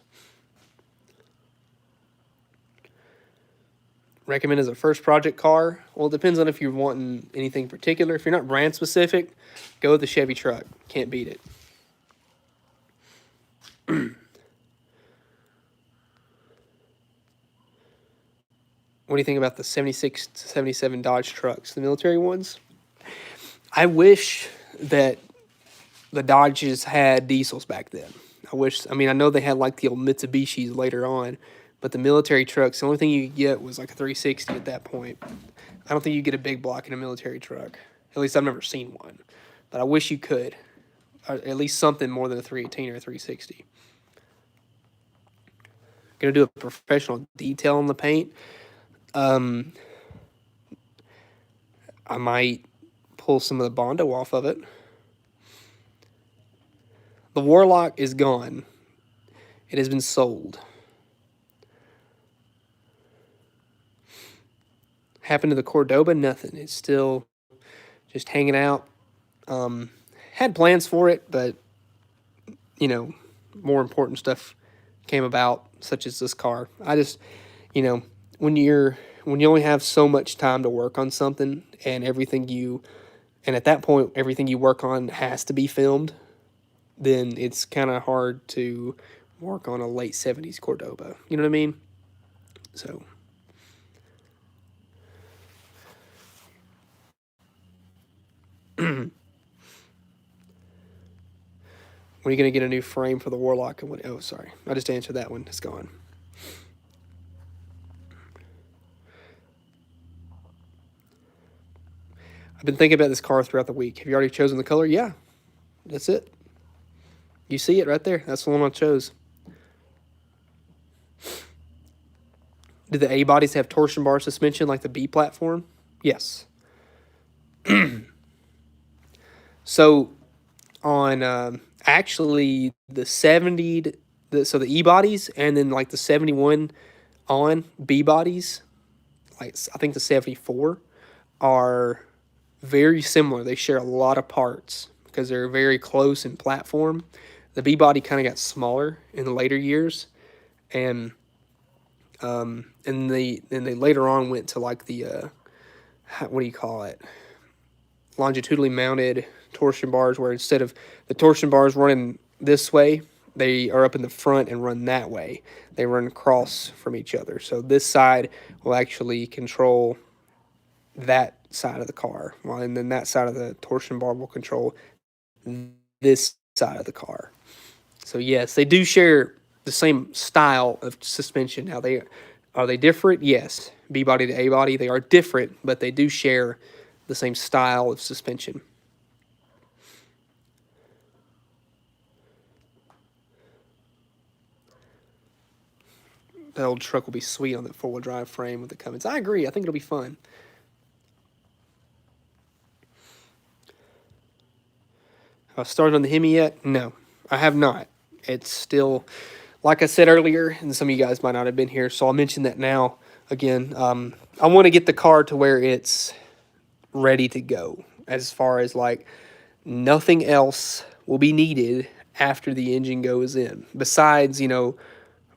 Recommend as a first project car? Well, it depends on if you're wanting anything particular. If you're not brand specific, go with the Chevy truck. Can't beat it. What do you think about the 76 to 77 Dodge trucks, the military ones? I wish that the Dodges had diesels back then. I know they had like the old Mitsubishis later on, but the military trucks, the only thing you could get was like a 360 at that point. I don't think you get a big block in a military truck. At least I've never seen one. But I wish you could. Or at least something more than a 318 or a 360. Gonna do a professional detail on the paint. I might pull some of the Bondo off of it. The Warlock is gone. It has been sold. Happened to the Cordoba? Nothing. It's still just hanging out. Had plans for it, but more important stuff came about, such as this car. I just, you know, when you only have so much time to work on something, and at that point everything you work on has to be filmed, then it's kind of hard to work on a late 70s Cordoba. You know what I mean? So, when are you going to get a new frame for the Warlock? And what? Oh, sorry. I just answered that one. It's gone. I've been thinking about this car throughout the week. Have you already chosen the color? Yeah. That's it. You see it right there. That's the one I chose. Do the A bodies have torsion bar suspension like the B platform? Yes. So on actually the 70, so the E bodies and then like the 71 on B bodies, like I think the 74 are very similar. They share a lot of parts because they're very close in platform. The B body kind of got smaller in the later years, and they later on went to like the what do you call it, longitudinally mounted torsion bars, where instead of the torsion bars running this way, they are up in the front and run that way. They run across from each other. So this side will actually control that side of the car, and then that side of the torsion bar will control this side of the car. So yes, they do share the same style of suspension. Now are they different? Yes. B body to A body, they are different, but they do share the same style of suspension. That old truck will be sweet on that 4-wheel drive frame with the Cummins. I agree. I think it'll be fun. Have I started on the Hemi yet? No, I have not. It's still, like I said earlier, and some of you guys might not have been here, so I'll mention that now again. I want to get the car to where it's ready to go, as far as like nothing else will be needed after the engine goes in, besides,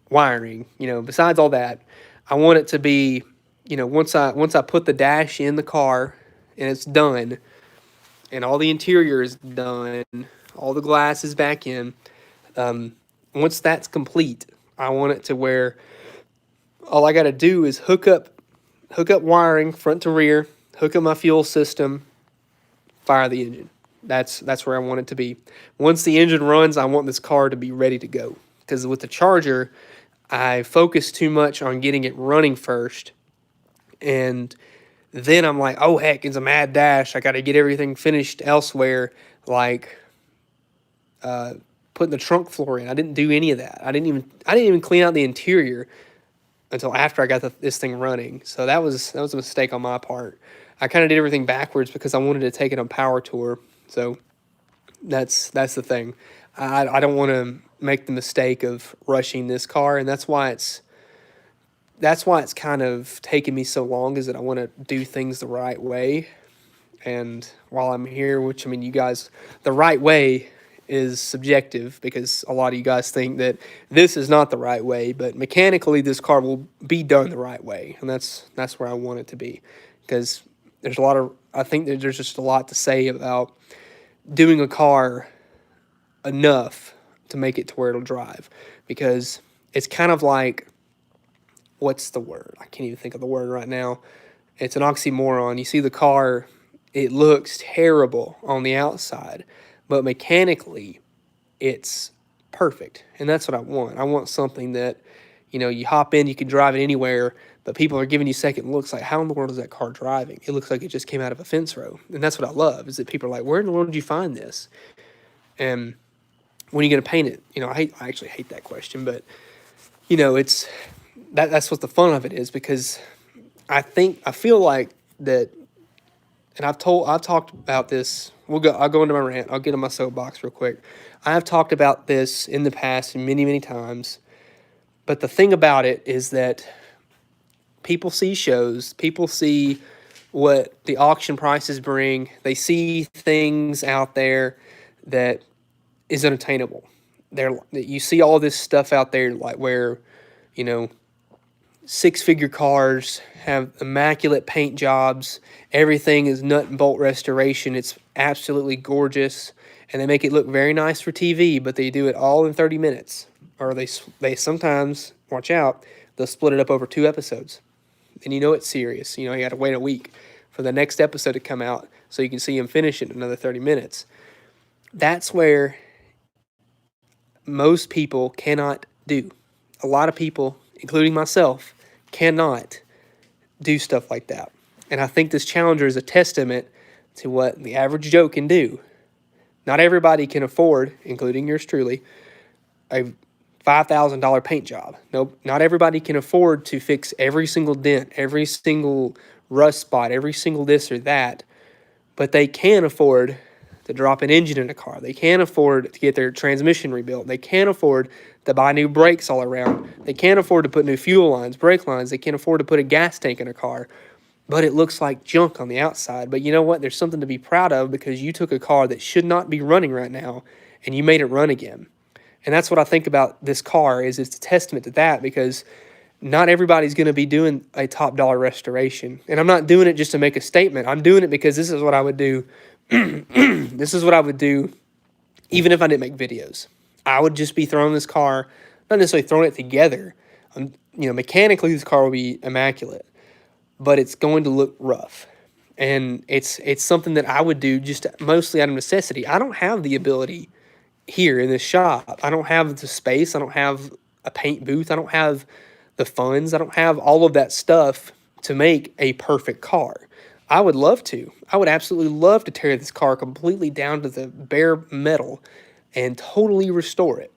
wiring, besides all that. I want it to be, once I put the dash in the car and it's done, and all the interior is done, all the glass is back in. Once that's complete, I want it to where all I got to do is hook up wiring front to rear, hook up my fuel system, fire the engine. That's where I want it to be. Once the engine runs, I want this car to be ready to go. Because with the Charger, I focus too much on getting it running first, and then I'm like, oh heck, it's a mad dash. I got to get everything finished elsewhere, like putting the trunk floor in. I didn't do any of that. I didn't even clean out the interior until after I got this thing running. So that was a mistake on my part. I kind of did everything backwards because I wanted to take it on power tour. So that's the thing. I don't want to make the mistake of rushing this car, and that's why it's kind of taken me so long, is that I want to do things the right way. And while I'm here, which, I mean, you guys, the right way is subjective because a lot of you guys think that this is not the right way, but mechanically this car will be done the right way, and that's where I want it to be. Because I think that there's just a lot to say about doing a car enough to make it to where it'll drive, because it's kind of like, what's the word? I can't even think of the word right now. It's an oxymoron. You see the car, it looks terrible on the outside, but mechanically it's perfect. And that's what I want. I want something that, you hop in, you can drive it anywhere, but people are giving you second looks like, how in the world is that car driving? It looks like it just came out of a fence row. And that's what I love, is that people are like, where in the world did you find this? And when are you going to paint it? I actually hate that question, but it's that's what the fun of it is, because I feel like that, and I've talked about this. I'll go into my rant. I'll get in my soapbox real quick. I have talked about this in the past many, many times, but the thing about it is that people see shows, people see what the auction prices bring. They see things out there that is unattainable. you see all this stuff out there, like where, you know, six-figure cars have immaculate paint jobs. Everything is nut and bolt restoration. It's absolutely gorgeous, and they make it look very nice for TV. But they do it all in 30 minutes, or they sometimes, watch out, they'll split it up over 2 episodes, and you know it's serious. You know, you got to wait a week for the next episode to come out so you can see him finish it in another 30 minutes. That's where most people cannot do. A lot of people, including myself, cannot do stuff like that. And I think this Challenger is a testament to what the average Joe can do. Not everybody can afford, including yours truly, a $5,000 paint job. Nope, not everybody can afford to fix every single dent, every single rust spot, every single this or that. But they can afford to drop an engine in a car. They can't afford to get their transmission rebuilt. They can't afford to buy new brakes all around. They can't afford to put new fuel lines, brake lines. They can't afford to put a gas tank in a car. But it looks like junk on the outside. But you know what? There's something to be proud of, because you took a car that should not be running right now and you made it run again. And that's what I think about this car, is it's a testament to that, because not everybody's going to be doing a top dollar restoration. And I'm not doing it just to make a statement. I'm doing it because this is what I would do. This is what I would do even if I didn't make videos. I would just be throwing this car, not necessarily throwing it together. Mechanically this car will be immaculate, but it's going to look rough. And it's something that I would do just mostly out of necessity. I don't have the ability here in this shop. I don't have the space. I don't have a paint booth. I don't have the funds. I don't have all of that stuff to make a perfect car. I would love to. I would absolutely love to tear this car completely down to the bare metal and totally restore it.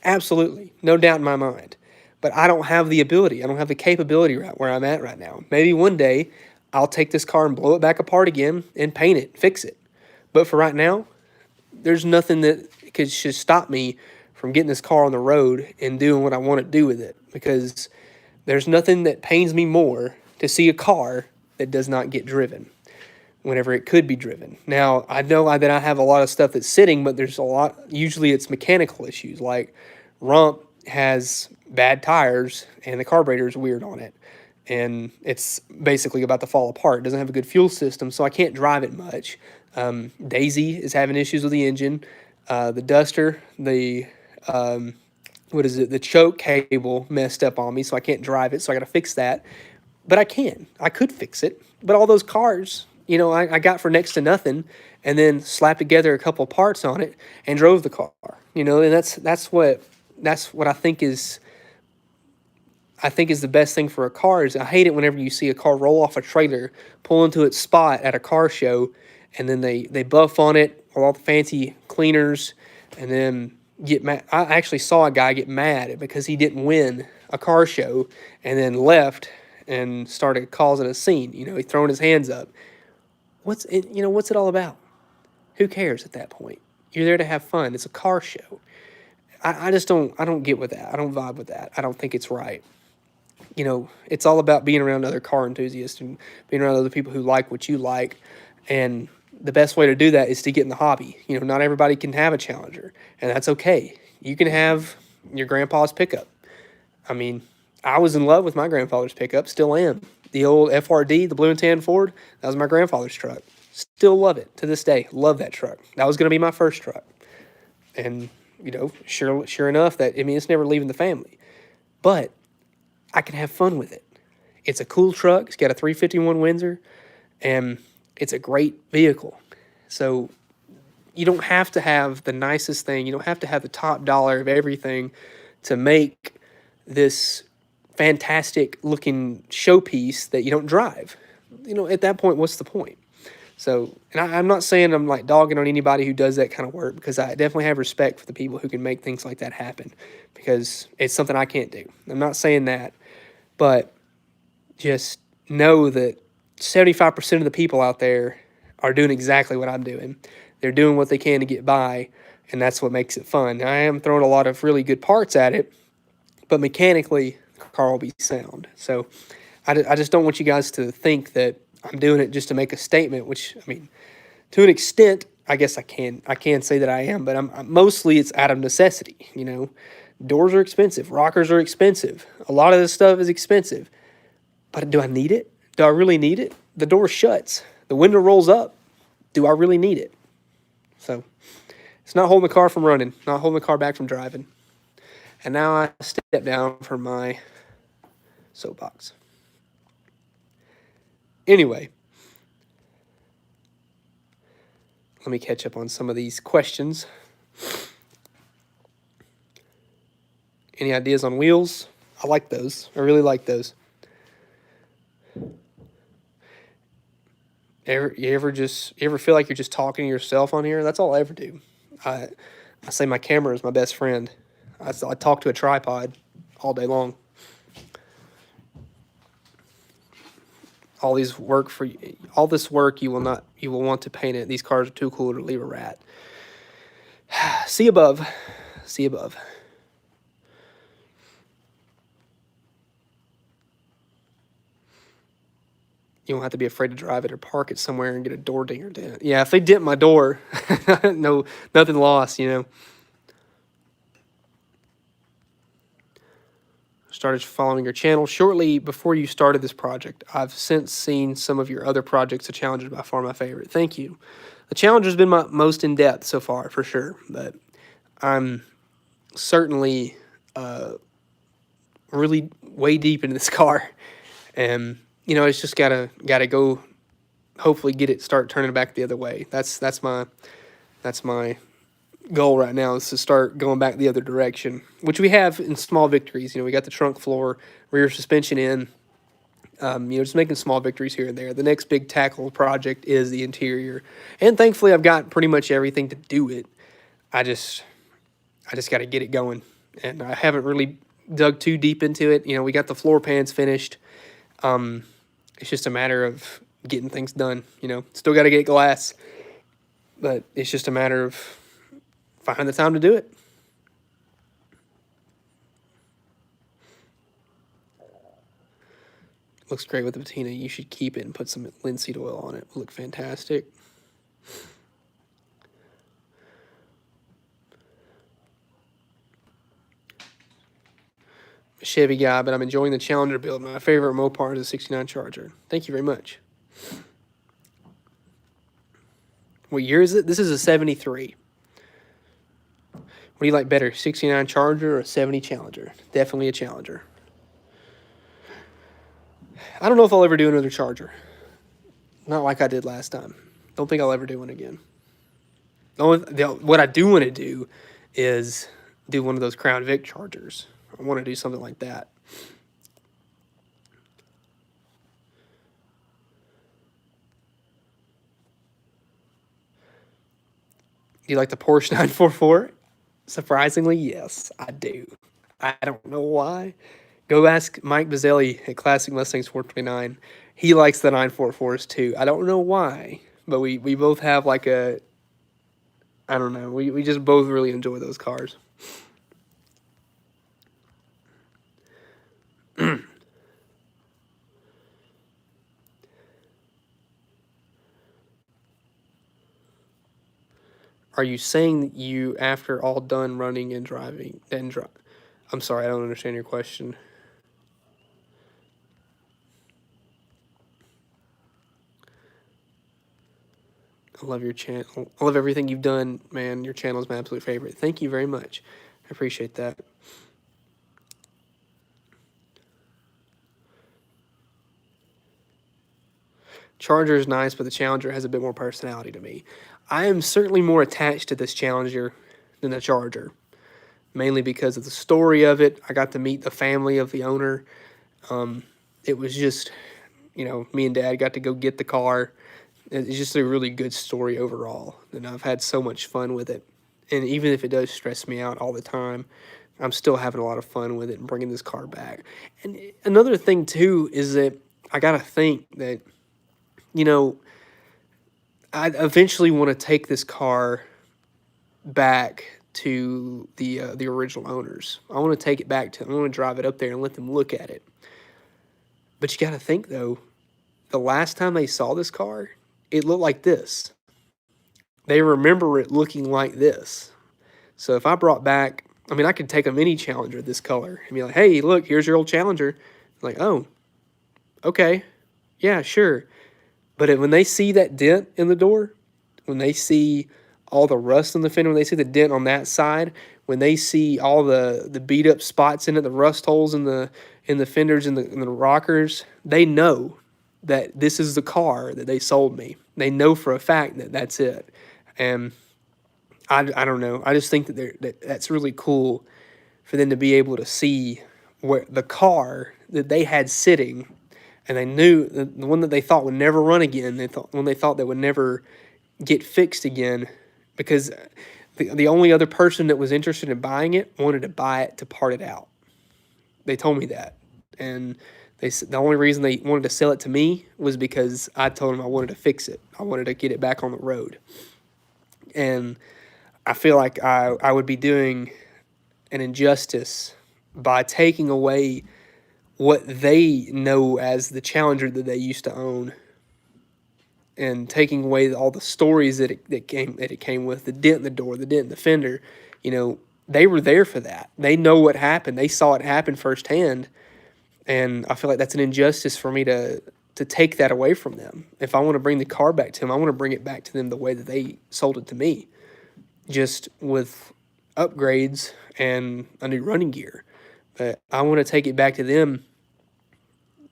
Absolutely. No doubt in my mind. But I don't have the ability. I don't have the capability right where I'm at right now. Maybe one day I'll take this car and blow it back apart again and paint it, fix it. But for right now, there's nothing that should stop me from getting this car on the road and doing what I want to do with it, because there's nothing that pains me more to see a car that does not get driven whenever it could be driven. Now, I know that I have a lot of stuff that's sitting, but there's a lot, usually it's mechanical issues, like rump has bad tires and the carburetor is weird on it, and it's basically about to fall apart. It doesn't have a good fuel system, so I can't drive it much. Daisy is having issues with the engine. The duster, the choke cable messed up on me, so I can't drive it, so I got to fix that. But I could fix it. But all those cars, I got for next to nothing, and then slapped together a couple parts on it and drove the car. And that's what I think is the best thing for a car. Is I hate it whenever you see a car roll off a trailer, pull into its spot at a car show, and then they buff on it with all the fancy cleaners, and then get mad. I actually saw a guy get mad because he didn't win a car show, and then left and started causing a scene. He throwing his hands up. What's it all about? Who cares at that point? You're there to have fun. It's a car show. I don't get with that. I don't vibe with that. I don't think it's right. It's all about being around other car enthusiasts and being around other people who like what you like. And the best way to do that is to get in the hobby. Not everybody can have a Challenger, and that's okay. You can have your grandpa's pickup. I was in love with my grandfather's pickup, still am. The old FRD, the blue and tan Ford, that was my grandfather's truck. Still love it to this day. Love that truck. That was going to be my first truck. And, sure enough, it's never leaving the family. But I can have fun with it. It's a cool truck. It's got a 351 Windsor, and it's a great vehicle. So you don't have to have the nicest thing. You don't have to have the top dollar of everything to make this fantastic looking showpiece that you don't drive. At that point, what's the point? So, and I'm not saying I'm like dogging on anybody who does that kind of work, because I definitely have respect for the people who can make things like that happen, because it's something I can't do. I'm not saying that, but just know that 75% of the people out there are doing exactly what I'm doing. They're doing what they can to get by, and that's what makes it fun. I am throwing a lot of really good parts at it, but mechanically, the car will be sound. So I just don't want you guys to think that I'm doing it just to make a statement, which, to an extent, I guess I can say that I am, but mostly it's out of necessity. Doors are expensive, rockers are expensive, a lot of this stuff is expensive. But do I need it? Do I really need it? The door shuts, the window rolls up. Do I really need it? So it's not holding the car from running, not holding the car back from driving. And now I step down from my soapbox. Anyway, let me catch up on some of these questions. Any ideas on wheels? I like those. I really like those. You ever feel like you're just talking to yourself on here? That's all I ever do. I say my camera is my best friend. I talk to a tripod all day long. All this work you will want to paint it. These cars are too cool to leave a rat. See above. See above. You don't have to be afraid to drive it or park it somewhere and get a door dinger dent. Yeah, if they dent my door, no, nothing lost, Started following your channel shortly before you started this project. I've since seen some of your other projects. The Challenger is by far my favorite. Thank you. The Challenger's been my most in-depth so far, for sure. But I'm certainly really way deep into this car. And, it's just gotta go, hopefully start turning it back the other way. That's my goal right now, is to start going back the other direction, which we have in small victories. We got the trunk floor, rear suspension in, just making small victories here and there. The next big tackle project is the interior, and thankfully I've got pretty much everything to do it. I just got to get it going, and I haven't really dug too deep into it. We got the floor pans finished. It's just a matter of getting things done. Still got to get glass, but it's just a matter of finding the time to do it. Looks great with the patina. You should keep it and put some linseed oil on it. It'll look fantastic. Chevy guy, but I'm enjoying the Challenger build. My favorite Mopar is a 69 Charger. Thank you very much. What year is it? This is a 73. What do you like better, 69 Charger or 70 Challenger? Definitely a Challenger. I don't know if I'll ever do another Charger. Not like I did last time. Don't think I'll ever do one again. What I do want to do is do one of those Crown Vic Chargers. I want to do something like that. Do you like the Porsche 944? Surprisingly, yes, I do. I don't know why. Go ask Mike Bazzelli at Classic Mustangs 429. He likes the 944s too. I don't know why, but we both have like I don't know. We just both really enjoy those cars. Are you saying that you, after all done running and driving, then drive? I'm sorry, I don't understand your question. I love your channel. I love everything you've done, man. Your channel is my absolute favorite. Thank you very much. I appreciate that. Charger is nice, but the Challenger has a bit more personality to me. I am certainly more attached to this Challenger than the Charger, mainly because of the story of it. I got to meet the family of the owner. It was just, me and Dad got to go get the car. It's just a really good story overall, and I've had so much fun with it. And even if it does stress me out all the time, I'm still having a lot of fun with it and bringing this car back. And another thing, too, is that I got to think that, I eventually want to take this car back to the original owners. I want to take it back to them. I want to drive it up there and let them look at it. But you got to think, though, the last time they saw this car, it looked like this. they remember it looking like this. So if I brought back, I mean, I could take a mini Challenger this color and be like, hey, look, here's your old Challenger. Like, oh, okay, yeah, sure. But when they see that dent in the door, when they see all the rust in the fender, when they see the dent on that side, when they see all the beat up spots in it, the rust holes in the fenders and the rockers, they know that this is the car that they sold me. They know for a fact that that's it. And I don't know. I just think that's really cool for them to be able to see where the car that they had sitting, and they knew the one that they thought would never run again. They thought that would never get fixed again, because the only other person that was interested in buying it wanted to buy it to part it out. They told me that, and the only reason they wanted to sell it to me was because I told them I wanted to fix it. I wanted to get it back on the road, and I feel like I would be doing an injustice by taking away what they know as the Challenger that they used to own, and taking away all the stories that it came with, the dent in the door, the dent in the fender. You know, they were there for that. They know what happened. They saw it happen firsthand, and I feel like that's an injustice for me to take that away from them. If I want to bring the car back to them, I want to bring it back to them the way that they sold it to me, just with upgrades and a new running gear. But I want to take it back to them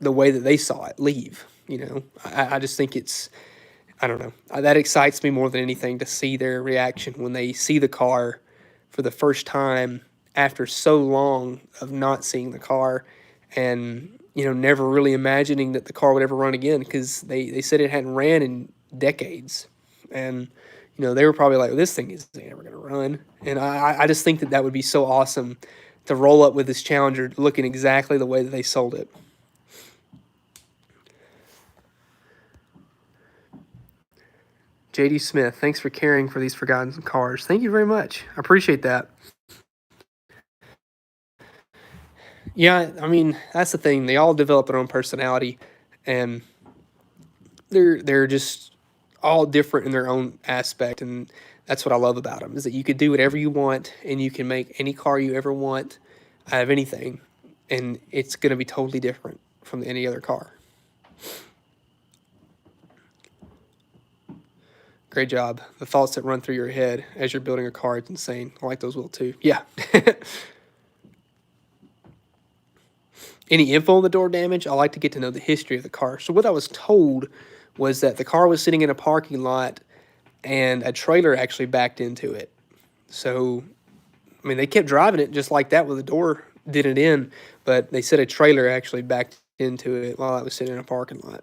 the way that they saw it leave. You know, I just think it's, I don't know, that excites me more than anything, to see their reaction when they see the car for the first time after so long of not seeing the car, and, you know, never really imagining that the car would ever run again, because they said it hadn't ran in decades. And, you know, they were probably like, well, this thing is never going to run. And I just think that would be so awesome to roll up with this Challenger looking exactly the way that they sold it. JD Smith, thanks for caring for these forgotten cars. Thank you very much. I appreciate that. Yeah, I mean, that's the thing. They all develop their own personality, and they're just all different in their own aspect, and that's what I love about them, is that you could do whatever you want, and you can make any car you ever want out of anything, and it's going to be totally different from any other car. Great job. The thoughts that run through your head as you're building a car, it's insane. I like those, Will, too. Yeah. Any info on the door damage? I like to get to know the history of the car. So what I was told was that the car was sitting in a parking lot, and a trailer actually backed into it. So, I mean, they kept driving it just like that with the door did it in, but they said a trailer actually backed into it while I was sitting in a parking lot.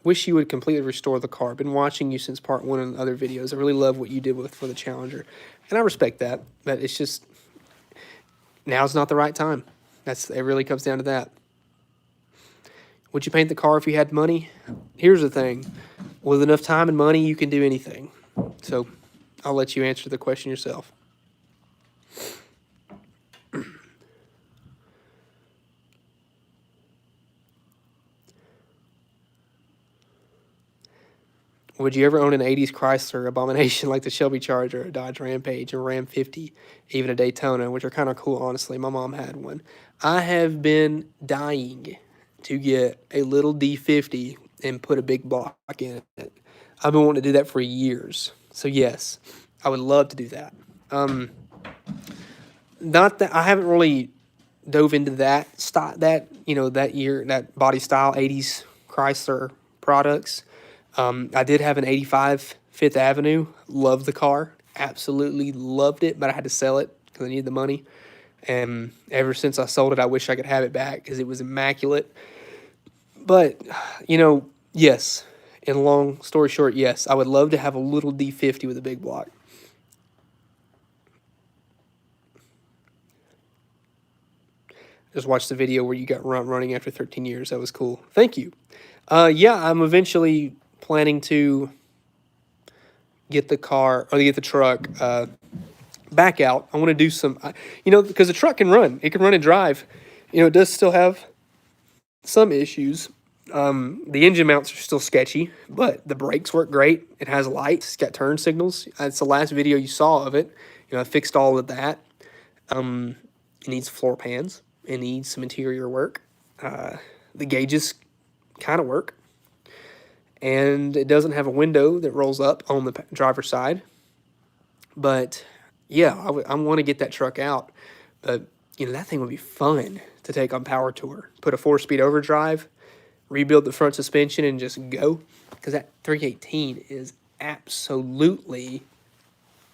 Wish you would completely restore the car. Been watching you since part 1 and other videos. I really love what you did for the Challenger, and I respect that. But it's just, now's not the right time. It really comes down to that. Would you paint the car if you had money? Here's the thing: with enough time and money, you can do anything. So, I'll let you answer the question yourself. Would you ever own an 80s Chrysler abomination like the Shelby Charger, a Dodge Rampage, a Ram 50, even a Daytona, which are kind of cool, honestly. My mom had one. I have been dying to get a little D50 and put a big block in it. I've been wanting to do that for years. So, yes, I would love to do that. Not that I haven't really dove into that body style 80s Chrysler products. I did have an 85 Fifth Avenue. Loved the car. Absolutely loved it, but I had to sell it because I needed the money. And ever since I sold it, I wish I could have it back because it was immaculate. But, yes. In long story short, yes. I would love to have a little D50 with a big block. Just watched the video where you got running after 13 years. That was cool. Thank you. Yeah, I'm eventually planning to get the truck. The back out. I want to do some, because the truck can run. It can run and drive. It does still have some issues. The engine mounts are still sketchy, but the brakes work great. It has lights. It's got turn signals. That's the last video you saw of it. I fixed all of that. It needs floor pans. It needs some interior work. The gauges kind of work. And it doesn't have a window that rolls up on the driver's side. But, yeah, I want to get that truck out. But, that thing would be fun to take on Power Tour. Put a 4-speed overdrive, rebuild the front suspension, and just go. Because that 318 is absolutely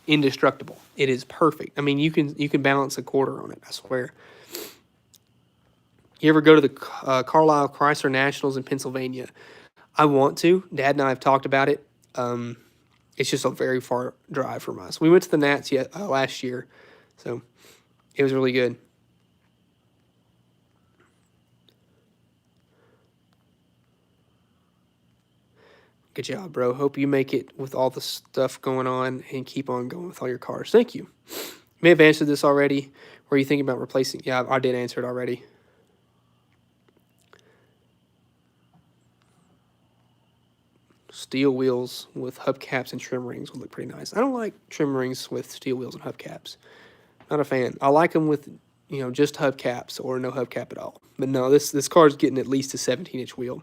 indestructible. It is perfect. I mean, you can balance a quarter on it, I swear. You ever go to the Carlisle Chrysler Nationals in Pennsylvania? I want to. Dad and I have talked about it. It's just a very far drive from us. We went to the Nats last year, so it was really good. Good job, bro. Hope you make it with all the stuff going on and keep on going with all your cars. Thank you. May have answered this already. Were you thinking about replacing? Yeah, I did answer it already. Steel wheels with hubcaps and trim rings would look pretty nice. I don't like trim rings with steel wheels and hubcaps. Not a fan. I like them with, just hubcaps or no hubcap at all. But no, this car's getting at least a 17-inch wheel.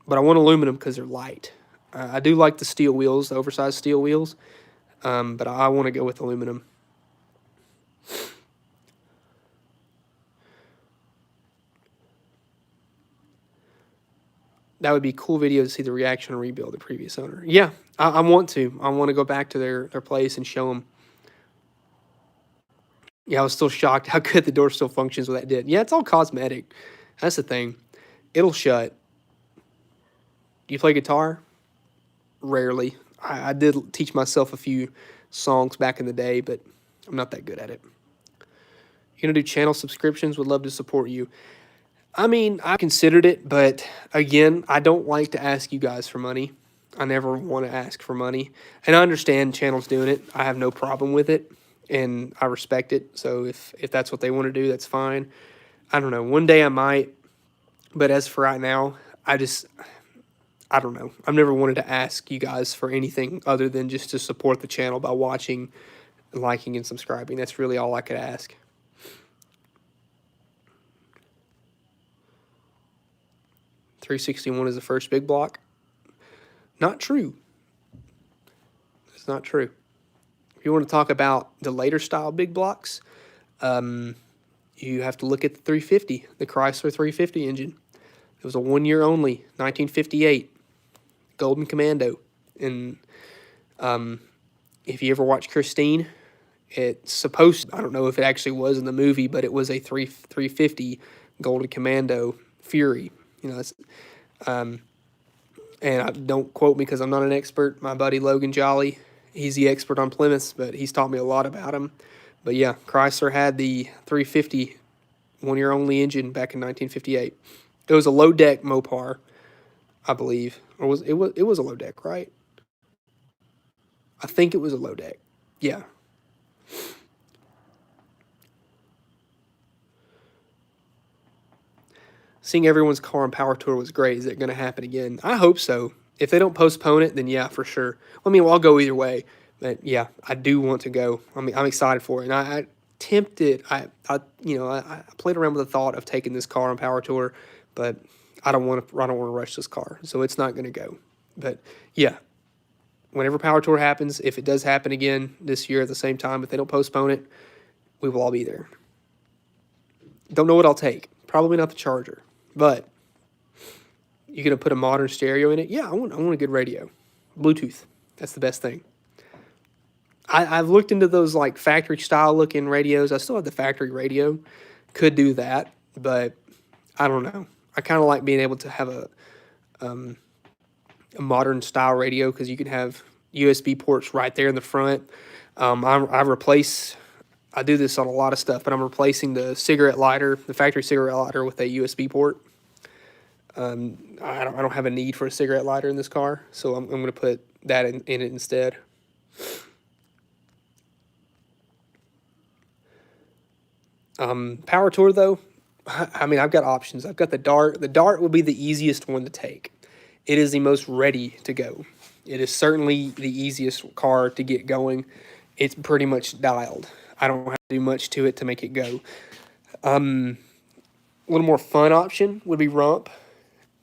But I want aluminum because they're light. I do like the steel wheels, the oversized steel wheels, but I want to go with aluminum. That would be a cool video to see the reaction and rebuild the previous owner. Yeah, I want to. I want to go back to their place and show them. Yeah, I was still shocked how good the door still functions with that did. Yeah, it's all cosmetic. That's the thing. It'll shut. Do you play guitar? Rarely. I did teach myself a few songs back in the day, but I'm not that good at it. You're going to do channel subscriptions? Would love to support you. I mean, I considered it, but again, I don't like to ask you guys for money. I never want to ask for money. And I understand channels doing it. I have no problem with it, and I respect it. So if that's what they want to do, that's fine. I don't know. One day I might, but as for right now, I don't know. I've never wanted to ask you guys for anything other than just to support the channel by watching, liking, and subscribing. That's really all I could ask. .361 is the first big block. Not true. It's not true. If you want to talk about the later style big blocks, you have to look at the 350, the Chrysler 350 engine. It was a 1 year only, 1958, Golden Commando. And if you ever watch Christine, it's supposed to, I don't know if it actually was in the movie, but it was a 350 Golden Commando Fury. And don't quote me because I'm not an expert. My buddy Logan Jolly, he's the expert on Plymouths, but he's taught me a lot about them. But yeah, Chrysler had the 350 1 year only engine back in 1958. It was a low deck Mopar, I believe, or it was a low deck, right? I think it was a low deck. Yeah. Seeing everyone's car on Power Tour was great. Is it going to happen again? I hope so. If they don't postpone it, then yeah, for sure. I mean, I'll go either way. But yeah, I do want to go. I mean, I'm excited for it. And I tempted. I played around with the thought of taking this car on Power Tour, but I don't want to rush this car, so it's not going to go. But yeah, whenever Power Tour happens, if it does happen again this year at the same time, if they don't postpone it, we will all be there. Don't know what I'll take. Probably not the Charger. But you're going to put a modern stereo in it? Yeah, I want a good radio. Bluetooth. That's the best thing. I've looked into those like factory style looking radios. I still have the factory radio. Could do that, but I don't know. I kind of like being able to have a modern style radio because you can have USB ports right there in the front. I do this on a lot of stuff, but I'm replacing the cigarette lighter, the factory cigarette lighter, with a USB port. I don't have a need for a cigarette lighter in this car, so I'm going to put that in it instead. Power tour though, I mean, I've got options. I've got the Dart. The Dart would be the easiest one to take. It is the most ready to go. It is certainly the easiest car to get going. It's pretty much dialed. I don't have to do much to it to make it go. A little more fun option would be Rump.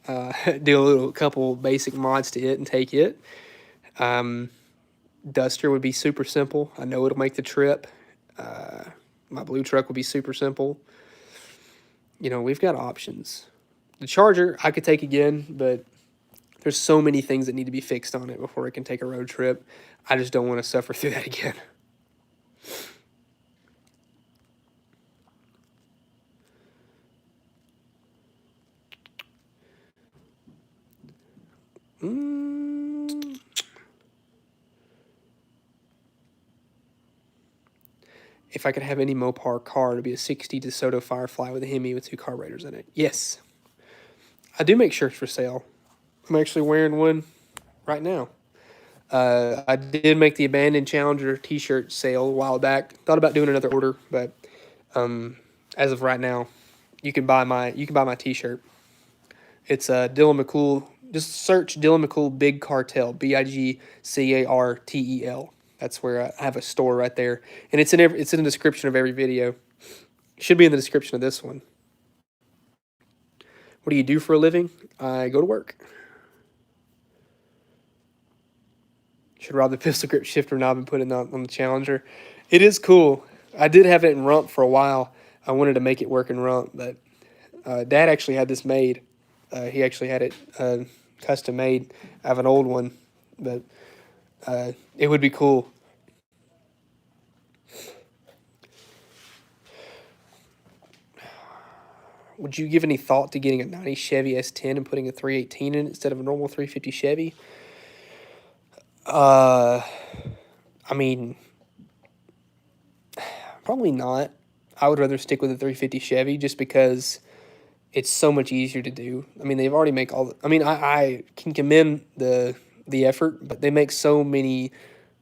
Do a couple basic mods to it and take it. Duster would be super simple. I know it'll make the trip. My blue truck would be super simple. You know, we've got options. The Charger I could take again, but there's so many things that need to be fixed on it before it can take a road trip. I just don't want to suffer through that again. If I could have any Mopar car, it'd be a 60 DeSoto Firefly with a Hemi with 2 carburetors in it. Yes. I do make shirts for sale. I'm actually wearing one right now. I did make the Abandoned Challenger t-shirt sale a while back. Thought about doing another order, but as of right now, you can buy my t-shirt. It's Dylan McCool. Just search Dylan McCool Big Cartel, BIGCARTEL. That's where I have a store right there, and it's in the description of every video. Should be in the description of this one. What do you do for a living? I go to work. Should rob the pistol grip shifter knob and put it on the Challenger. It is cool. I did have it in Rump for a while. I wanted to make it work in Rump, but Dad actually had this made. He actually had it custom made. I have an old one, but it would be cool. Would you give any thought to getting a 90 Chevy S10 and putting a 318 in it instead of a normal 350 Chevy? I mean, probably not. I would rather stick with a 350 Chevy just because it's so much easier to do. I mean, they've already make all the, I mean, I can commend the effort, but they make so many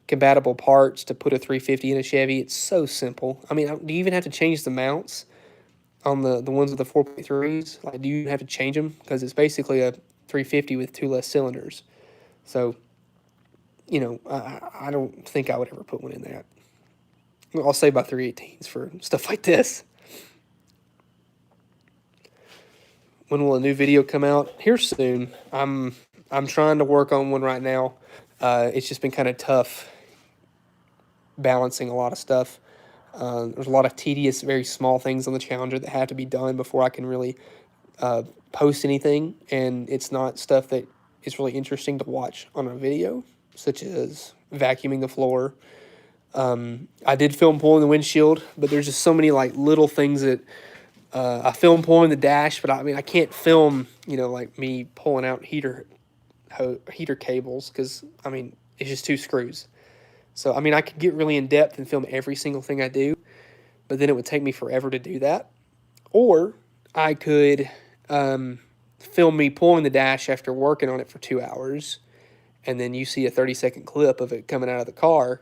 compatible parts to put a 350 in a Chevy. It's so simple. I mean, do you even have to change the mounts on the ones with the 4.3s? Like, do you have to change them? Because it's basically a 350 with 2 less cylinders. So, you know, I don't think I would ever put one in there. I'll save my 318s for stuff like this. When will a new video come out? Here soon. I'm trying to work on one right now. It's just been kind of tough balancing a lot of stuff. There's a lot of tedious, very small things on the Challenger that have to be done before I can really post anything, and it's not stuff that is really interesting to watch on a video, such as vacuuming the floor. I did film pulling the windshield, but there's just so many like little things that I film pulling the dash, but I mean I can't film, you know, like me pulling out heater cables because I mean it's just 2 screws. So I mean I could get really in depth and film every single thing I do, but then it would take me forever to do that. Or I could film me pulling the dash after working on it for 2 hours, and then you see a 30-second clip of it coming out of the car.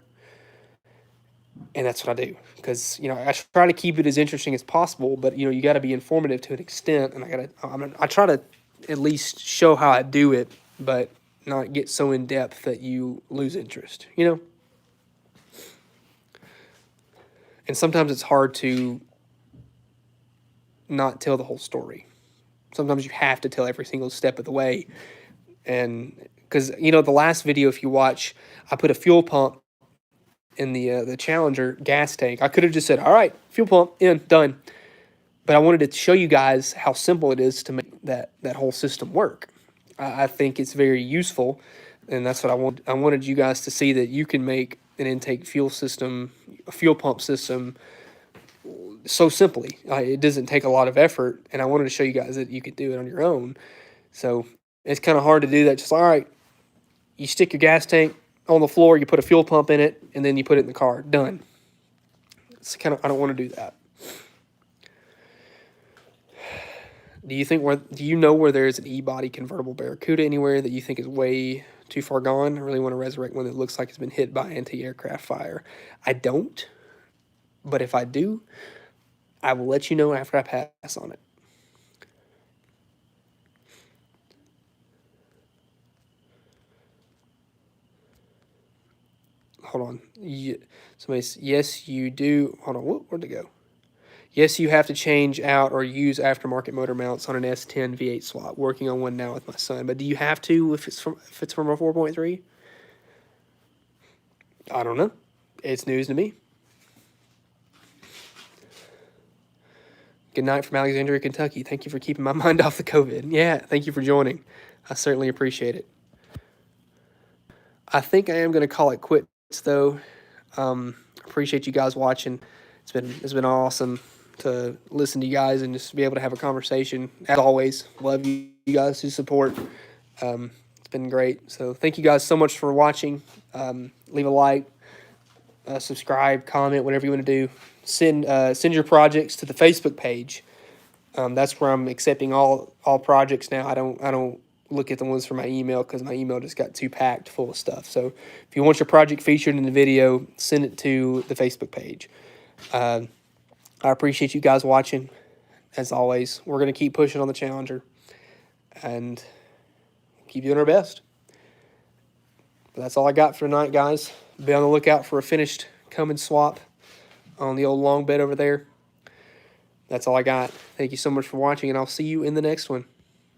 And that's what I do because, you know, I try to keep it as interesting as possible, but, you know, you got to be informative to an extent. And I try to at least show how I do it, but not get so in depth that you lose interest, you know? And sometimes it's hard to not tell the whole story. Sometimes you have to tell every single step of the way. And because, you know, the last video, if you watch, I put a fuel pump in the Challenger gas tank. I could have just said, all right, fuel pump in, done. But I wanted to show you guys how simple it is to make that whole system work. I think it's very useful, and that's what I want. I wanted you guys to see that you can make an intake fuel system, a fuel pump system, so simply. It doesn't take a lot of effort, and I wanted to show you guys that you could do it on your own. So it's kind of hard to do that. Just all right, you stick your gas tank on the floor, you put a fuel pump in it, and then you put it in the car. Done. It's kind of, I don't want to do that. Do you know where there's an E-body convertible Barracuda anywhere that you think is way too far gone? I really want to resurrect one that looks like it's been hit by anti-aircraft fire. I don't, but if I do, I will let you know after I pass on it. Hold on. Yes, you do. Hold on. Where'd it go? Yes, you have to change out or use aftermarket motor mounts on an S10 V8 swap. Working on one now with my son. But do you have to if it's from a 4.3? I don't know. It's news to me. Good night from Alexandria, Kentucky. Thank you for keeping my mind off the COVID. Yeah, thank you for joining. I certainly appreciate it. I think I am going to call it quits though. Appreciate you guys watching. It's been awesome to listen to you guys and just be able to have a conversation. As always, love you guys who support. It's been great. So thank you guys so much for watching. Leave a like, subscribe, comment, whatever you want to do. Send your projects to the Facebook page. That's where I'm accepting all projects now. I don't look at the ones from my email because my email just got too packed full of stuff. So if you want your project featured in the video, send it to the Facebook page. I appreciate you guys watching. As always, we're going to keep pushing on the Challenger and keep doing our best. But that's all I got for tonight, guys. Be on the lookout for a finished Cummins swap on the old long bed over there. That's all I got. Thank you so much for watching, and I'll see you in the next one.